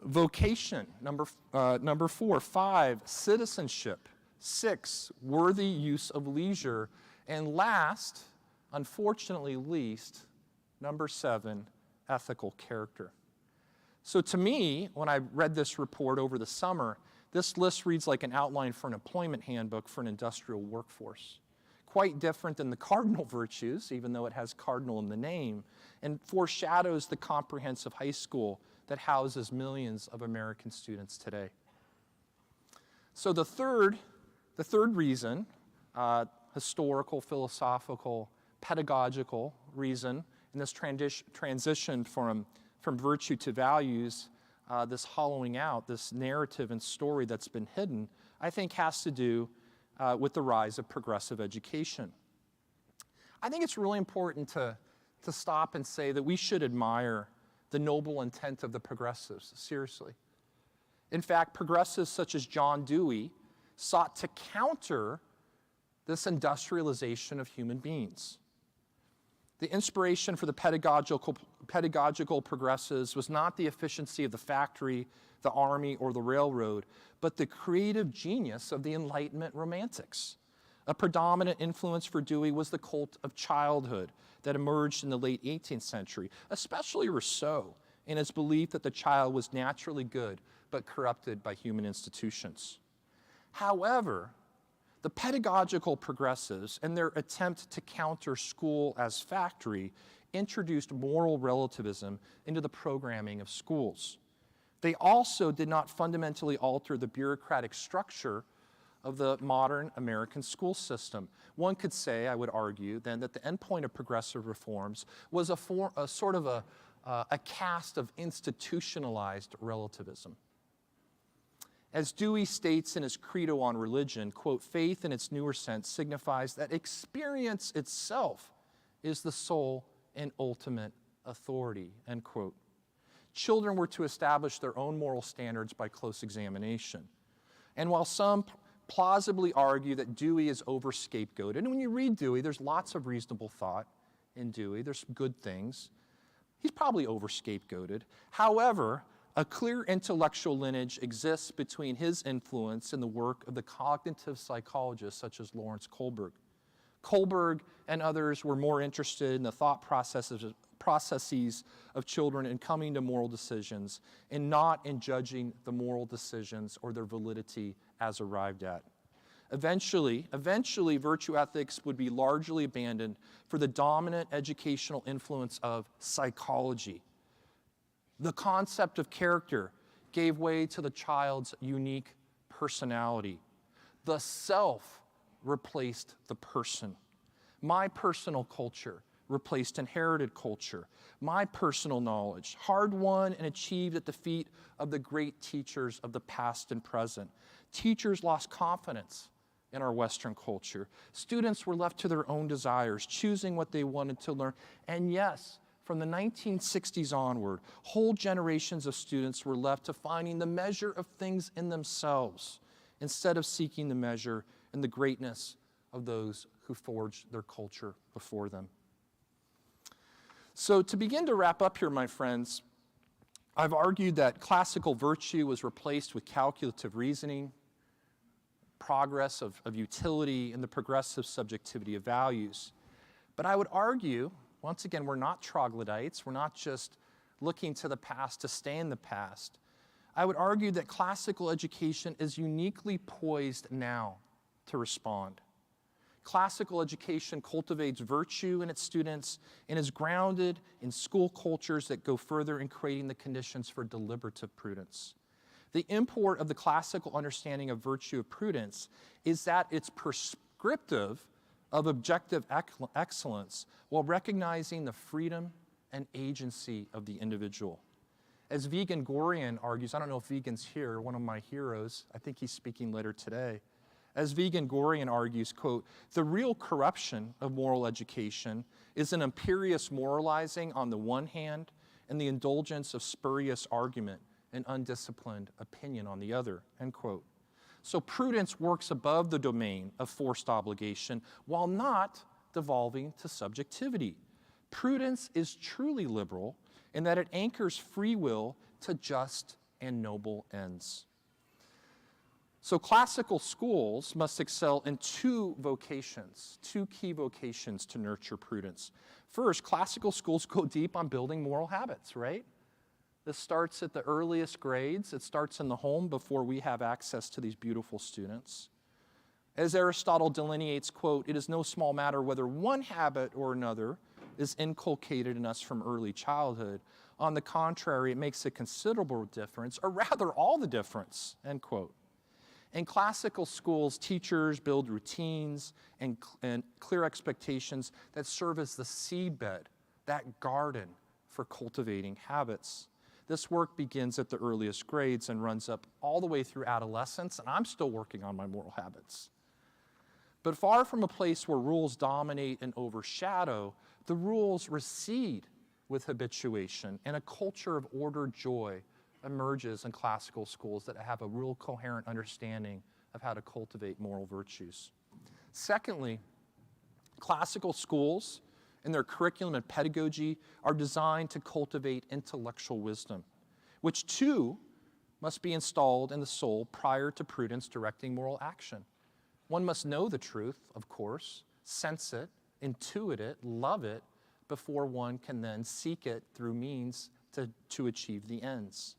Vocation, number 4. 5, citizenship. 6, worthy use of leisure. And last, unfortunately least, number 7, ethical character. So to me, when I read this report over the summer, this list reads like an outline for an employment handbook for an industrial workforce. Quite different than the cardinal virtues, even though it has cardinal in the name, and foreshadows the comprehensive high school that houses millions of American students today. So the third reason, historical, philosophical, pedagogical reason, in this transition from virtue to values, this hollowing out, this narrative and story that's been hidden, I think has to do with the rise of progressive education. I think it's really important to stop and say that we should admire the noble intent of the progressives, seriously. In fact, progressives such as John Dewey sought to counter this industrialization of human beings. The inspiration for the pedagogical progressives was not the efficiency of the factory, the army, or the railroad, but the creative genius of the Enlightenment romantics. A predominant influence for Dewey was the cult of childhood that emerged in the late 18th century, especially Rousseau, in his belief that the child was naturally good but corrupted by human institutions. However, the pedagogical progressives, in their attempt to counter school as factory, introduced moral relativism into the programming of schools. They also did not fundamentally alter the bureaucratic structure of the modern American school system. One could say, I would argue, then, that the endpoint of progressive reforms was a cast of institutionalized relativism. As Dewey states in his credo on religion, quote, faith in its newer sense signifies that experience itself is the sole and ultimate authority, end quote. Children were to establish their own moral standards by close examination. And while some plausibly argue that Dewey is over-scapegoated, and when you read Dewey, there's lots of reasonable thought in Dewey, there's good things, he's probably over-scapegoated. However, a clear intellectual lineage exists between his influence and the work of the cognitive psychologists such as Lawrence Kohlberg. Kohlberg and others were more interested in the thought processes of children in coming to moral decisions and not in judging the moral decisions or their validity as arrived at. Eventually, virtue ethics would be largely abandoned for the dominant educational influence of psychology. The concept of character gave way to the child's unique personality. The self replaced the person. My personal culture replaced inherited culture. My personal knowledge, hard-won and achieved at the feet of the great teachers of the past and present. Teachers lost confidence in our Western culture. Students were left to their own desires, choosing what they wanted to learn. And yes, from the 1960s onward, whole generations of students were left to finding the measure of things in themselves instead of seeking the measure in the greatness of those who forged their culture before them. So to begin to wrap up here, my friends, I've argued that classical virtue was replaced with calculative reasoning, progress of utility, and the progressive subjectivity of values. But I would argue, once again, we're not troglodytes. We're not just looking to the past to stay in the past. I would argue that classical education is uniquely poised now to respond. Classical education cultivates virtue in its students and is grounded in school cultures that go further in creating the conditions for deliberative prudence. The import of the classical understanding of virtue of prudence is that it's prescriptive of objective excellence while recognizing the freedom and agency of the individual. As Vigen Gorian argues, I don't know if Vigen's here, one of my heroes, I think he's speaking later today. As Vigen Gorian argues, quote, the real corruption of moral education is an imperious moralizing on the one hand and the indulgence of spurious argument and undisciplined opinion on the other, end quote. So prudence works above the domain of forced obligation while not devolving to subjectivity. Prudence is truly liberal in that it anchors free will to just and noble ends. So classical schools must excel in two key vocations to nurture prudence. First, classical schools go deep on building moral habits, right? This starts at the earliest grades. It starts in the home before we have access to these beautiful students. As Aristotle delineates, quote, it is no small matter whether one habit or another is inculcated in us from early childhood. On the contrary, it makes a considerable difference, or rather all the difference, end quote. In classical schools, teachers build routines and clear expectations that serve as the seedbed, that garden for cultivating habits. This work begins at the earliest grades and runs up all the way through adolescence, and I'm still working on my moral habits. But far from a place where rules dominate and overshadow, the rules recede with habituation, and a culture of ordered joy emerges in classical schools that have a real coherent understanding of how to cultivate moral virtues. Secondly, classical schools and their curriculum and pedagogy are designed to cultivate intellectual wisdom, which too must be installed in the soul prior to prudence directing moral action. One must know the truth, of course, sense it, intuit it, love it, before one can then seek it through means to achieve the ends.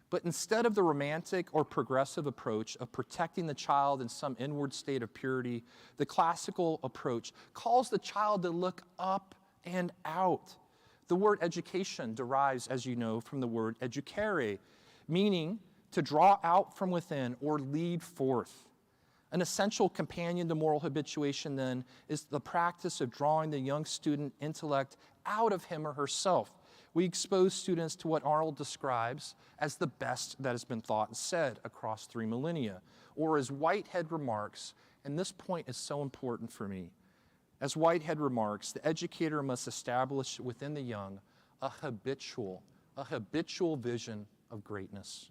But instead of the romantic or progressive approach of protecting the child in some inward state of purity, the classical approach calls the child to look up and out. The word education derives, as you know, from the word educare, meaning to draw out from within or lead forth. An essential companion to moral habituation, then, is the practice of drawing the young student intellect out of him or herself, We expose students to what Arnold describes as the best that has been thought and said across 3 millennia, or as Whitehead remarks, and this point is so important for me, as Whitehead remarks, the educator must establish within the young a habitual vision of greatness.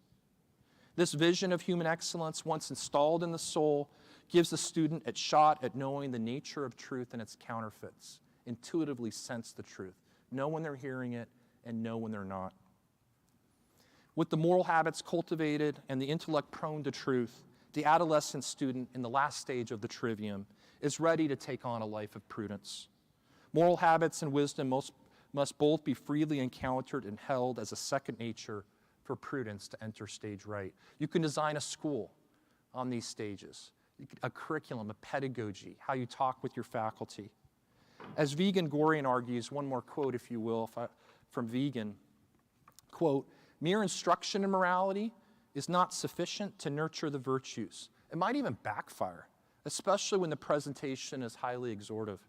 This vision of human excellence, once installed in the soul, gives the student a shot at knowing the nature of truth and its counterfeits, intuitively sense the truth, know when they're hearing it, and know when they're not. With the moral habits cultivated and the intellect prone to truth, the adolescent student in the last stage of the trivium is ready to take on a life of prudence. Moral habits and wisdom must both be freely encountered and held as a second nature for prudence to enter stage right. You can design a school on these stages, a curriculum, a pedagogy, how you talk with your faculty. As Vegan Gorian argues, one more quote, if you will, from Vegan, quote, mere instruction in morality is not sufficient to nurture the virtues. It might even backfire, especially when the presentation is highly exhortive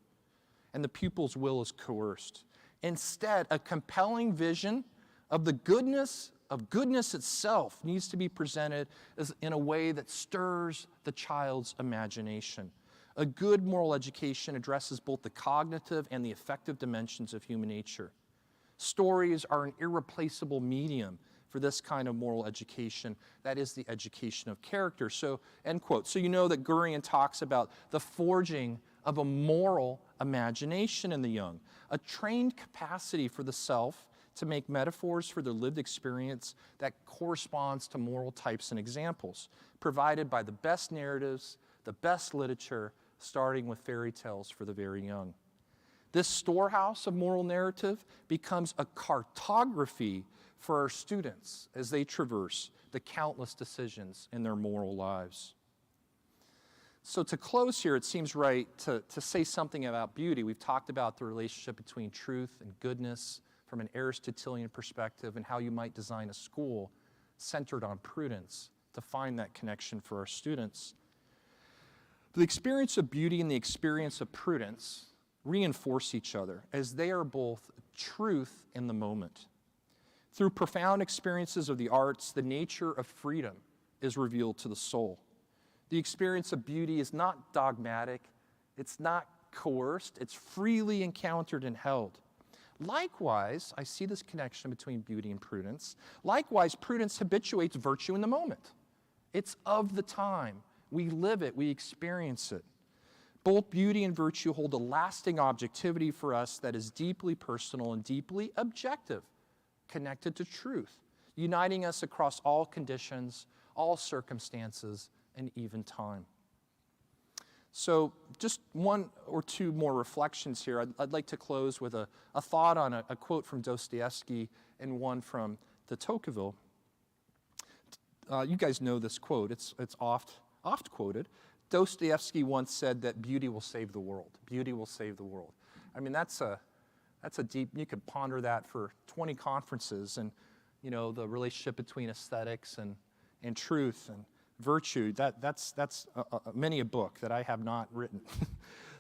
and the pupil's will is coerced. Instead, a compelling vision of the goodness itself needs to be presented in a way that stirs the child's imagination. A good moral education addresses both the cognitive and the affective dimensions of human nature. Stories are an irreplaceable medium for this kind of moral education. That is the education of character. So, end quote. So you know that Gurian talks about the forging of a moral imagination in the young, a trained capacity for the self to make metaphors for their lived experience that corresponds to moral types and examples, provided by the best narratives, the best literature, starting with fairy tales for the very young. This storehouse of moral narrative becomes a cartography for our students as they traverse the countless decisions in their moral lives. So to close here, it seems right to say something about beauty. We've talked about the relationship between truth and goodness from an Aristotelian perspective and how you might design a school centered on prudence to find that connection for our students. The experience of beauty and the experience of prudence reinforce each other as they are both truth in the moment. Through profound experiences of the arts, the nature of freedom is revealed to the soul. The experience of beauty is not dogmatic, it's not coerced, it's freely encountered and held. Likewise, I see this connection between beauty and prudence. Likewise, prudence habituates virtue in the moment. It's of the time. We live it, we experience it. Both beauty and virtue hold a lasting objectivity for us that is deeply personal and deeply objective, connected to truth, uniting us across all conditions, all circumstances, and even time. So just one or two more reflections here. I'd like to close with a thought on a quote from Dostoevsky and one from de Tocqueville. You guys know this quote. It's oft quoted. Dostoevsky once said that beauty will save the world. Beauty will save the world. I mean, that's a deep, you could ponder that for 20 conferences, and you know, the relationship between aesthetics and truth and virtue, that's many a book that I have not written.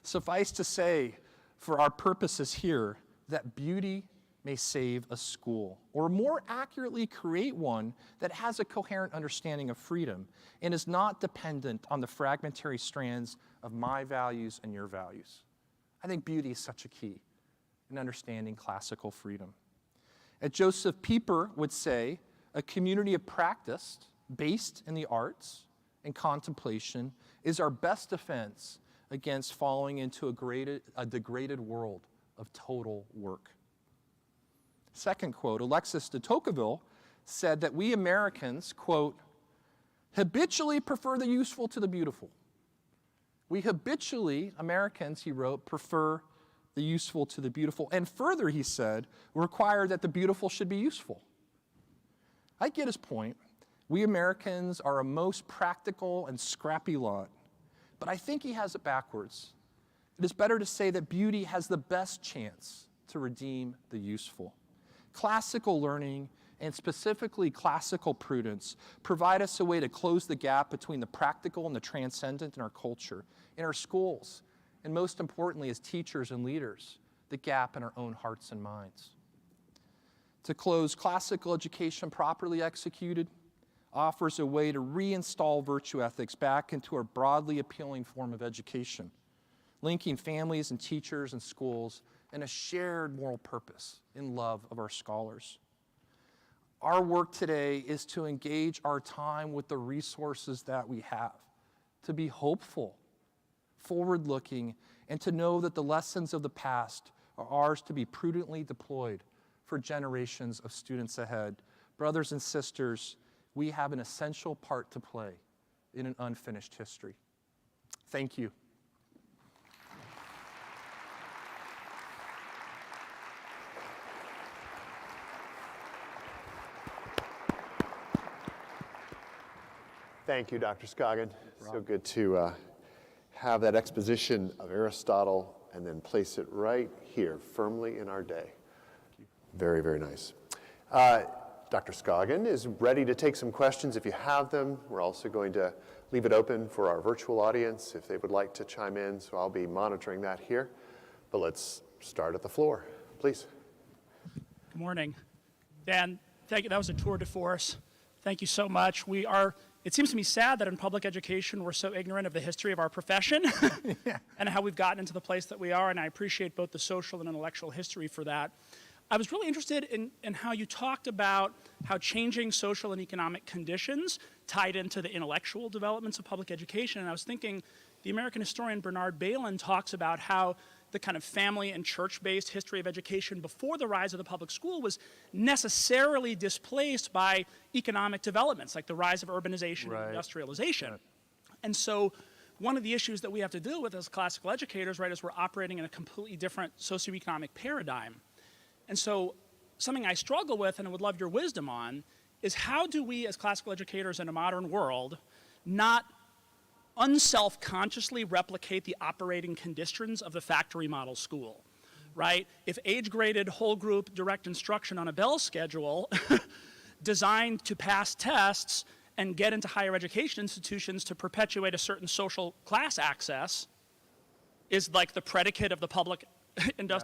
Suffice to say, for our purposes here, that beauty may save a school, or more accurately, create one that has a coherent understanding of freedom and is not dependent on the fragmentary strands of my values and your values. I think beauty is such a key in understanding classical freedom. As Joseph Pieper would say, a community of practice based in the arts and contemplation is our best defense against falling into a degraded world of total work. Second quote, Alexis de Tocqueville said that we Americans, quote, habitually prefer the useful to the beautiful. We habitually, Americans, he wrote, prefer the useful to the beautiful. And further, he said, require that the beautiful should be useful. I get his point. We Americans are a most practical and scrappy lot. But I think he has it backwards. It is better to say that beauty has the best chance to redeem the useful. Classical learning, and specifically classical prudence, provide us a way to close the gap between the practical and the transcendent in our culture, in our schools, and most importantly, as teachers and leaders, the gap in our own hearts and minds. To close, classical education properly executed offers a way to reinstall virtue ethics back into a broadly appealing form of education, linking families and teachers and schools in a shared moral purpose in love of our scholars. Our work today is to engage our time with the resources that we have, to be hopeful, forward-looking, and to know that the lessons of the past are ours to be prudently deployed for generations of students ahead. Brothers and sisters, we have an essential part to play in an unfinished history. Thank you. Thank you, Dr. Scoggin. So good to have that exposition of Aristotle and then place it right here, firmly in our day. Very, very nice. Dr. Scoggin is ready to take some questions if you have them. We're also going to leave it open for our virtual audience if they would like to chime in, so I'll be monitoring that here. But let's start at the floor, please. Good morning. Dan, thank you. That was a tour de force. Thank you so much. It seems to me sad that in public education we're so ignorant of the history of our profession and how we've gotten into the place that we are, and I appreciate both the social and intellectual history for that. I was really interested in how you talked about how changing social and economic conditions tied into the intellectual developments of public education, and I was thinking the American historian Bernard Bailyn talks about how the kind of family and church-based history of education before the rise of the public school was necessarily displaced by economic developments, like the rise of urbanization and industrialization. Right. And so one of the issues that we have to deal with as classical educators, right, is we're operating in a completely different socioeconomic paradigm. And so something I struggle with and I would love your wisdom on is how do we as classical educators in a modern world not unself-consciously replicate the operating conditions of the factory model school, right? If age-graded whole group direct instruction on a bell schedule designed to pass tests and get into higher education institutions to perpetuate a certain social class access is like the predicate of the public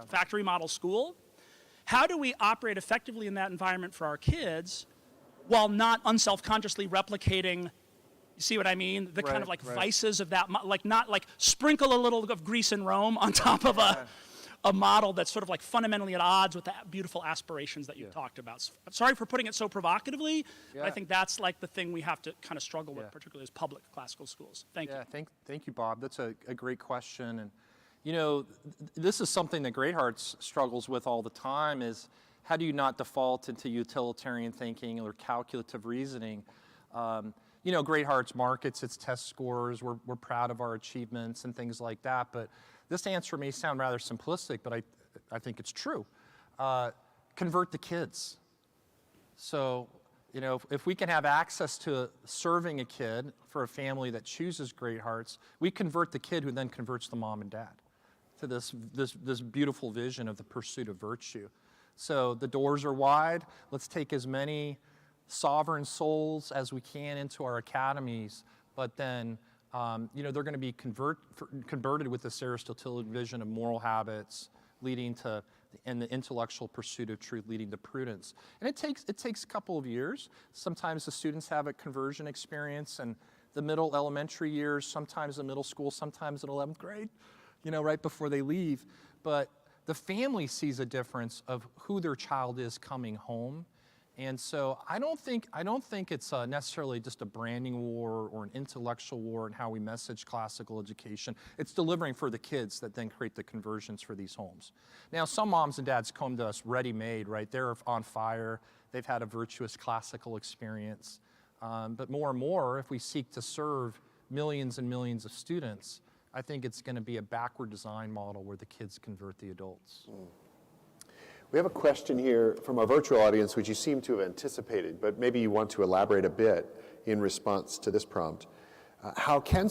factory model school, how do we operate effectively in that environment for our kids while not unself-consciously replicating, you see what I mean? The kind of like vices of that, like not like sprinkle a little of Greece and Rome on top of a model that's sort of like fundamentally at odds with the beautiful aspirations that you talked about. Sorry for putting it so provocatively, but I think that's like the thing we have to kind of struggle with, particularly as public classical schools. Thank you. Thank you, Bob. That's a great question. And you know, this is something that Great Hearts struggles with all the time is how do you not default into utilitarian thinking or calculative reasoning? You know, Great Hearts markets its test scores. We're proud of our achievements and things like that. But this answer may sound rather simplistic, but I think it's true. Convert the kids. So, you know, if we can have access to serving a kid for a family that chooses Great Hearts, we convert the kid who then converts the mom and dad to this beautiful vision of the pursuit of virtue. So the doors are wide. Let's take as many sovereign souls as we can into our academies, but then you know, they're going to be converted with this Aristotelian vision of moral habits leading to, and the intellectual pursuit of truth leading to prudence. And it takes a couple of years. Sometimes the students have a conversion experience in the middle elementary years, sometimes in middle school, sometimes in 11th grade, you know, right before they leave. But the family sees a difference of who their child is coming home. And so I don't think it's necessarily just a branding war or an intellectual war in how we message classical education. It's delivering for the kids that then create the conversions for these homes. Now, some moms and dads come to us ready-made, right? They're on fire. They've had a virtuous classical experience. But more and more, if we seek to serve millions and millions of students, I think it's going to be a backward design model where the kids convert the adults. We have a question here from our virtual audience, which you seem to have anticipated, but maybe you want to elaborate a bit in response to this prompt. How can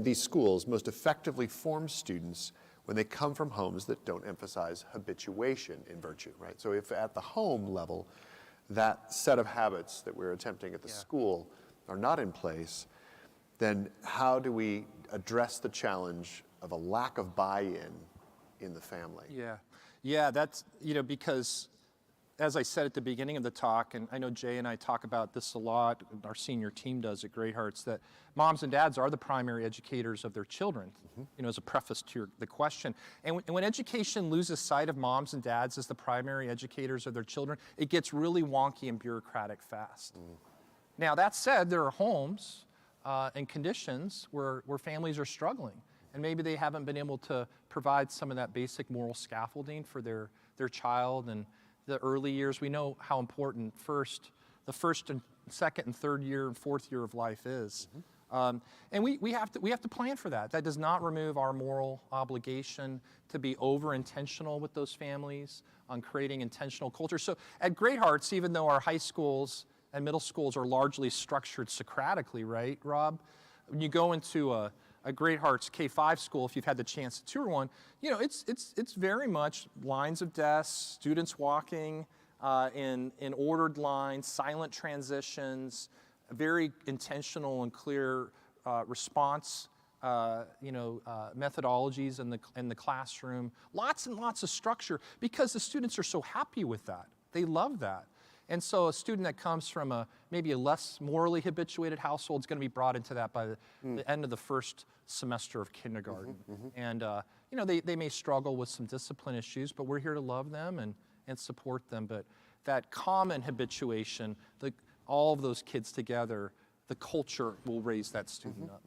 these schools most effectively form students when they come from homes that don't emphasize habituation in virtue, right? So if at the home level, that set of habits that we're attempting at the school are not in place, then how do we address the challenge of a lack of buy-in in the family? Yeah, that's, you know, because as I said at the beginning of the talk, and I know Jay and I talk about this a lot, our senior team does at Great Hearts, that moms and dads are the primary educators of their children, as a preface to the question. And when education loses sight of moms and dads as the primary educators of their children, it gets really wonky and bureaucratic fast. Now, that said, there are homes and conditions where families are struggling, and maybe they haven't been able to provide some of that basic moral scaffolding for their child. And the early years, we know how important the first and second and third year and fourth year of life is. And we have to plan for that. That does not remove our moral obligation to be over-intentional with those families on creating intentional culture. So at Great Hearts, even though our high schools and middle schools are largely structured Socratically, right, Rob? When you go into a Great Hearts K-5 school, if you've had the chance to tour one, it's very much lines of desks, students walking in ordered lines, silent transitions, very intentional and clear response, methodologies in the classroom. Lots and lots of structure because the students are so happy with that. They love that. And so a student that comes from maybe a less morally habituated household is going to be brought into that by the end of the first semester of kindergarten. And they may struggle with some discipline issues, but we're here to love them and support them. But that common habituation, all of those kids together, the culture will raise that student up.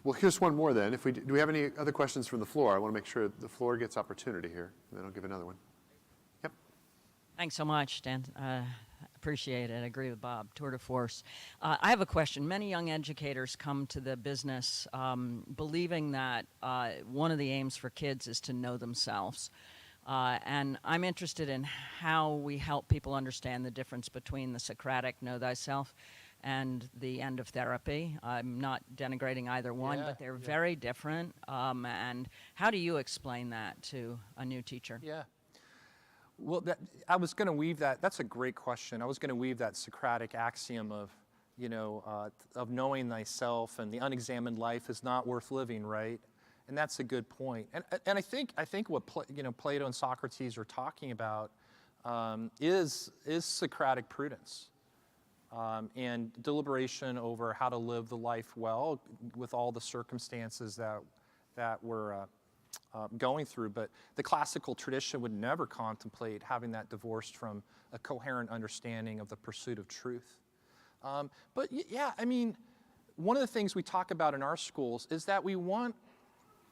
Well, here's one more then. Do we have any other questions from the floor? I want to make sure the floor gets opportunity here, and then I'll give another one. Thanks so much, Dan. Appreciate it. I agree with Bob. Tour de force. I have a question. Many young educators come to the business believing that one of the aims for kids is to know themselves. And I'm interested in how we help people understand the difference between the Socratic know thyself and the end of therapy. I'm not denigrating either one, but they're very different. And how do you explain that to a new teacher? Yeah. Well, I was going to weave that. That's a great question. I was going to weave that Socratic axiom of knowing thyself, and the unexamined life is not worth living, right? And that's a good point. And I think what Plato and Socrates are talking about is Socratic prudence and deliberation over how to live the life well with all the circumstances that we're going through. But the classical tradition would never contemplate having that divorced from a coherent understanding of the pursuit of truth. But yeah, I mean, one of the things we talk about in our schools is that we want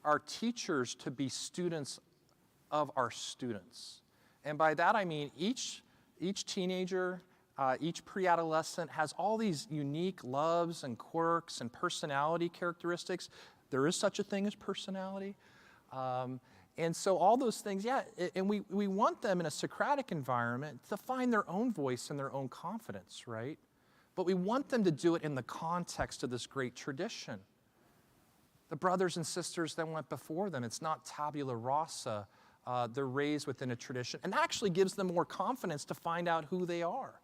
our teachers to be students of our students. And by that I mean each teenager, each pre-adolescent has all these unique loves and quirks and personality characteristics. There is such a thing as personality. And so all those things, and we want them in a Socratic environment to find their own voice and their own confidence, right? But we want them to do it in the context of this great tradition. The brothers and sisters that went before them, it's not tabula rasa. They're raised within a tradition, and actually gives them more confidence to find out who they are.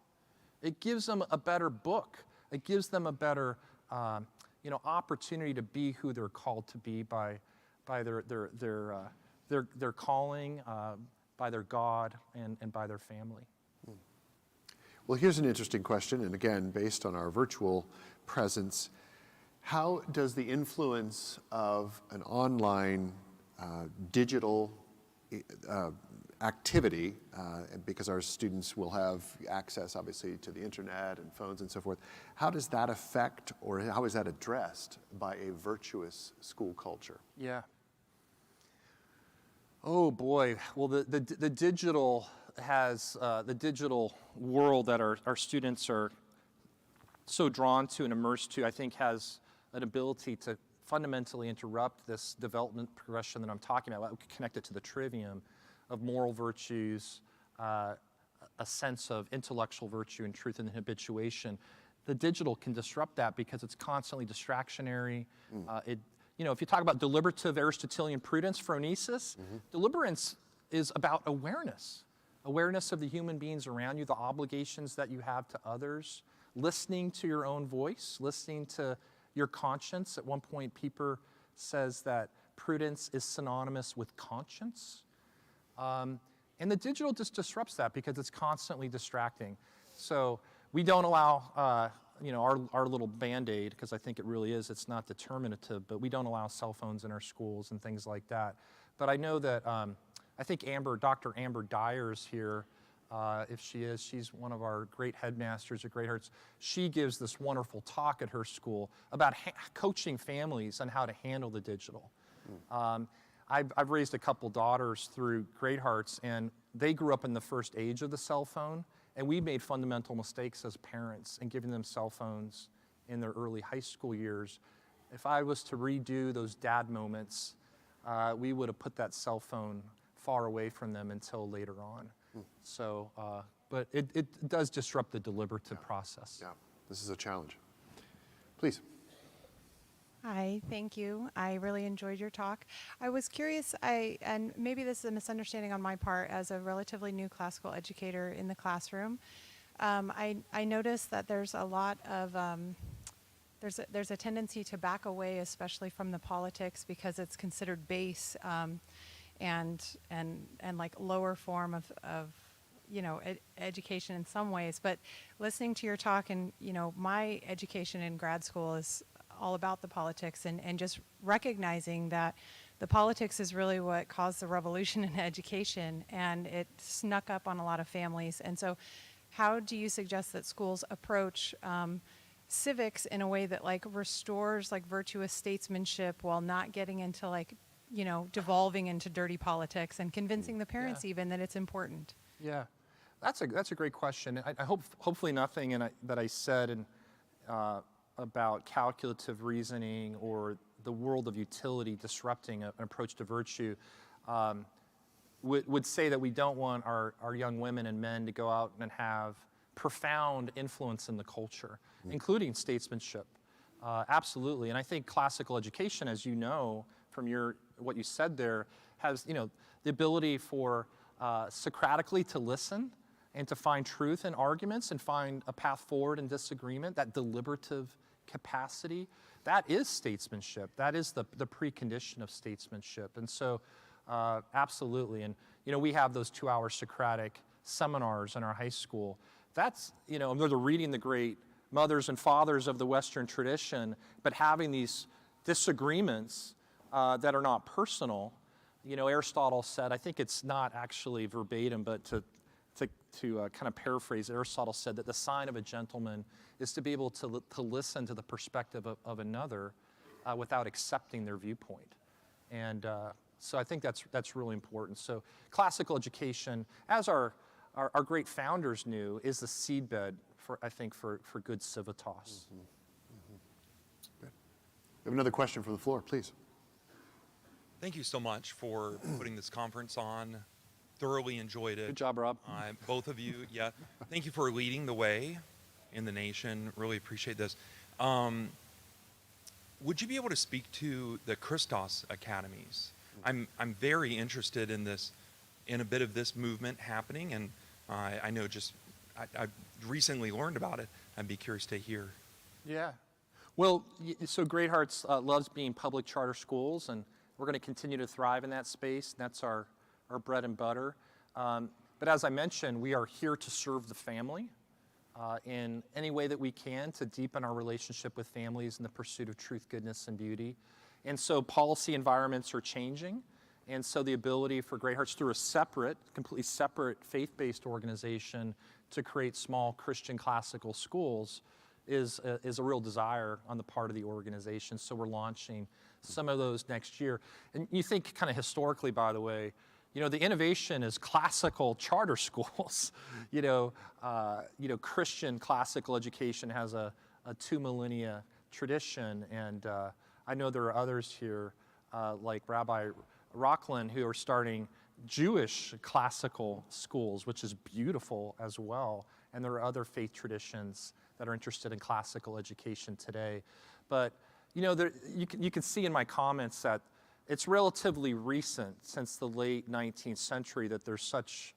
It gives them a better book. It gives them a better opportunity to be who they're called to be by their calling, by their God, and by their family. Well, here's an interesting question, and again, based on our virtual presence, how does the influence of an online digital activity, because our students will have access, obviously, to the internet and phones and so forth, how does that affect, or how is that addressed by a virtuous school culture? Yeah. Oh boy. Well, the digital the digital world that our students are so drawn to and immersed to, I think, has an ability to fundamentally interrupt this development progression that I'm talking about. We could connect it to the trivium of moral virtues, a sense of intellectual virtue and truth and habituation. The digital can disrupt that because it's constantly distractionary. If you talk about deliberative Aristotelian prudence, phronesis, deliberance is about awareness of the human beings around you, the obligations that you have to others, listening to your own voice, listening to your conscience. At one point, Pieper says that prudence is synonymous with conscience. And the digital just disrupts that because it's constantly distracting. So we don't allow, our little Band-Aid, because I think it really is, it's not determinative, but we don't allow cell phones in our schools and things like that. But I know that, I think Dr. Amber Dyer's here, if she is, she's one of our great headmasters at Great Hearts. She gives this wonderful talk at her school about coaching families on how to handle the digital. I've raised a couple daughters through Great Hearts, and they grew up in the first age of the cell phone, and we made fundamental mistakes as parents in giving them cell phones in their early high school years. If I was to redo those dad moments, we would have put that cell phone far away from them until later on. So, but it does disrupt the deliberative process. Yeah, this is a challenge. Please. Hi, thank you. I really enjoyed your talk. I was curious, and maybe this is a misunderstanding on my part as a relatively new classical educator in the classroom. I noticed that there's a lot of, there's a tendency to back away, especially from the politics, because it's considered base and like lower form of education in some ways. But listening to your talk, and my education in grad school is all about the politics, and just recognizing that the politics is really what caused the revolution in education, and it snuck up on a lot of families. And so how do you suggest that schools approach civics in a way that like restores like virtuous statesmanship while not getting into like devolving into dirty politics, and convincing the parents even that it's important? Yeah, that's a great question. I hope hopefully nothing that I said about calculative reasoning or the world of utility disrupting an approach to virtue would say that we don't want our young women and men to go out and have profound influence in the culture, including statesmanship. Absolutely, and I think classical education, as you know from what you said there, has the ability for Socratically to listen and to find truth in arguments and find a path forward in disagreement. That deliberative capacity, that is statesmanship. That is the precondition of statesmanship. And so, absolutely. And we have those 2-hour Socratic seminars in our high school. That's they're reading the great mothers and fathers of the Western tradition, but having these disagreements that are not personal. Aristotle said, I think it's not actually verbatim, but to kind of paraphrase, Aristotle said that the sign of a gentleman is to be able to listen to the perspective of another without accepting their viewpoint. And so I think that's really important. So classical education, as our great founders knew, is the seedbed for good civitas. Good. We have another question from the floor, please. Thank you so much for putting this conference on. Thoroughly enjoyed it. Good job, Rob. Both of you, yeah. Thank you for leading the way in the nation. Really appreciate this. Would you be able to speak to the Christos Academies? I'm very interested in this, in a bit of this movement happening, and I know I recently learned about it. I'd be curious to hear. Yeah. Well, so Great Hearts loves being public charter schools, and we're going to continue to thrive in that space. That's our bread and butter. But as I mentioned, we are here to serve the family in any way that we can to deepen our relationship with families in the pursuit of truth, goodness, and beauty. And so policy environments are changing. And so the ability for Great Hearts through a completely separate faith-based organization to create small Christian classical schools is a real desire on the part of the organization. So we're launching some of those next year. And you think kind of historically, by the way, the innovation is classical charter schools. Christian classical education has a 2 millennia tradition. And I know there are others here, like Rabbi Rockland, who are starting Jewish classical schools, which is beautiful as well. And there are other faith traditions that are interested in classical education today. But you can see in my comments that it's relatively recent, since the late 19th century, that there's such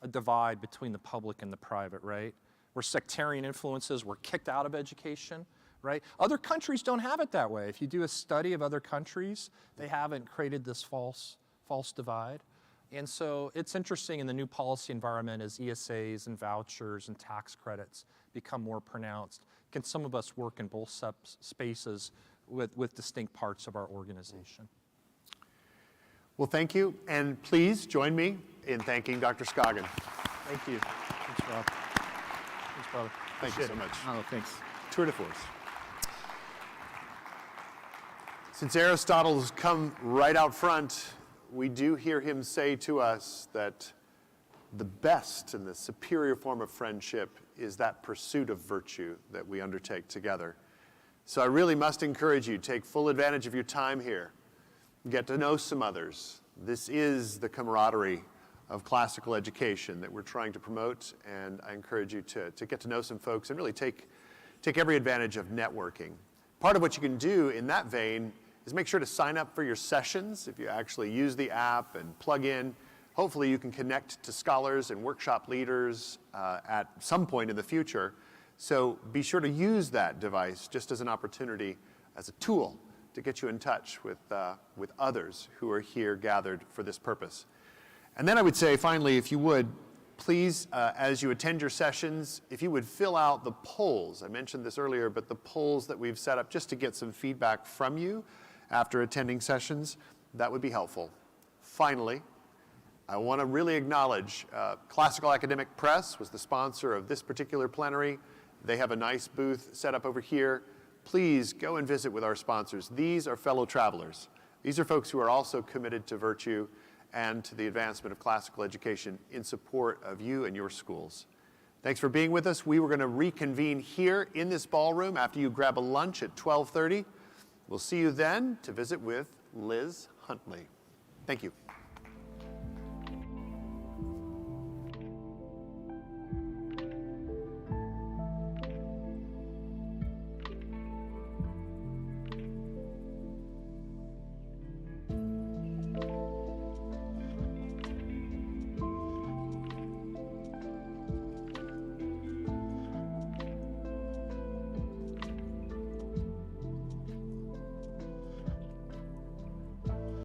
a divide between the public and the private, right? Where sectarian influences were kicked out of education, right? Other countries don't have it that way. If you do a study of other countries, they haven't created this false divide. And so it's interesting in the new policy environment as ESAs and vouchers and tax credits become more pronounced. Can some of us work in both spaces with distinct parts of our organization? Well, thank you, and please join me in thanking Dr. Scoggin. Thank you. Thanks, Rob. Thanks, brother. Thank you so much. Oh, thanks. Tour de force. Since Aristotle has come right out front, we do hear him say to us that the best and the superior form of friendship is that pursuit of virtue that we undertake together. So I really must encourage you, take full advantage of your time here. Get to know some others. This is the camaraderie of classical education that we're trying to promote, and I encourage you to get to know some folks and really take every advantage of networking. Part of what you can do in that vein is make sure to sign up for your sessions. If you actually use the app and plug in, hopefully you can connect to scholars and workshop leaders at some point in the future. So be sure to use that device just as an opportunity, as a tool to get you in touch with others who are here gathered for this purpose. And then I would say, finally, if you would, please, as you attend your sessions, if you would fill out the polls. I mentioned this earlier, but the polls that we've set up just to get some feedback from you after attending sessions, that would be helpful. Finally, I want to really acknowledge Classical Academic Press was the sponsor of this particular plenary. They have a nice booth set up over here. Please go and visit with our sponsors. These are fellow travelers. These are folks who are also committed to virtue and to the advancement of classical education in support of you and your schools. Thanks for being with us. We were going to reconvene here in this ballroom after you grab a lunch at 12:30. We'll see you then to visit with Liz Huntley. Thank you.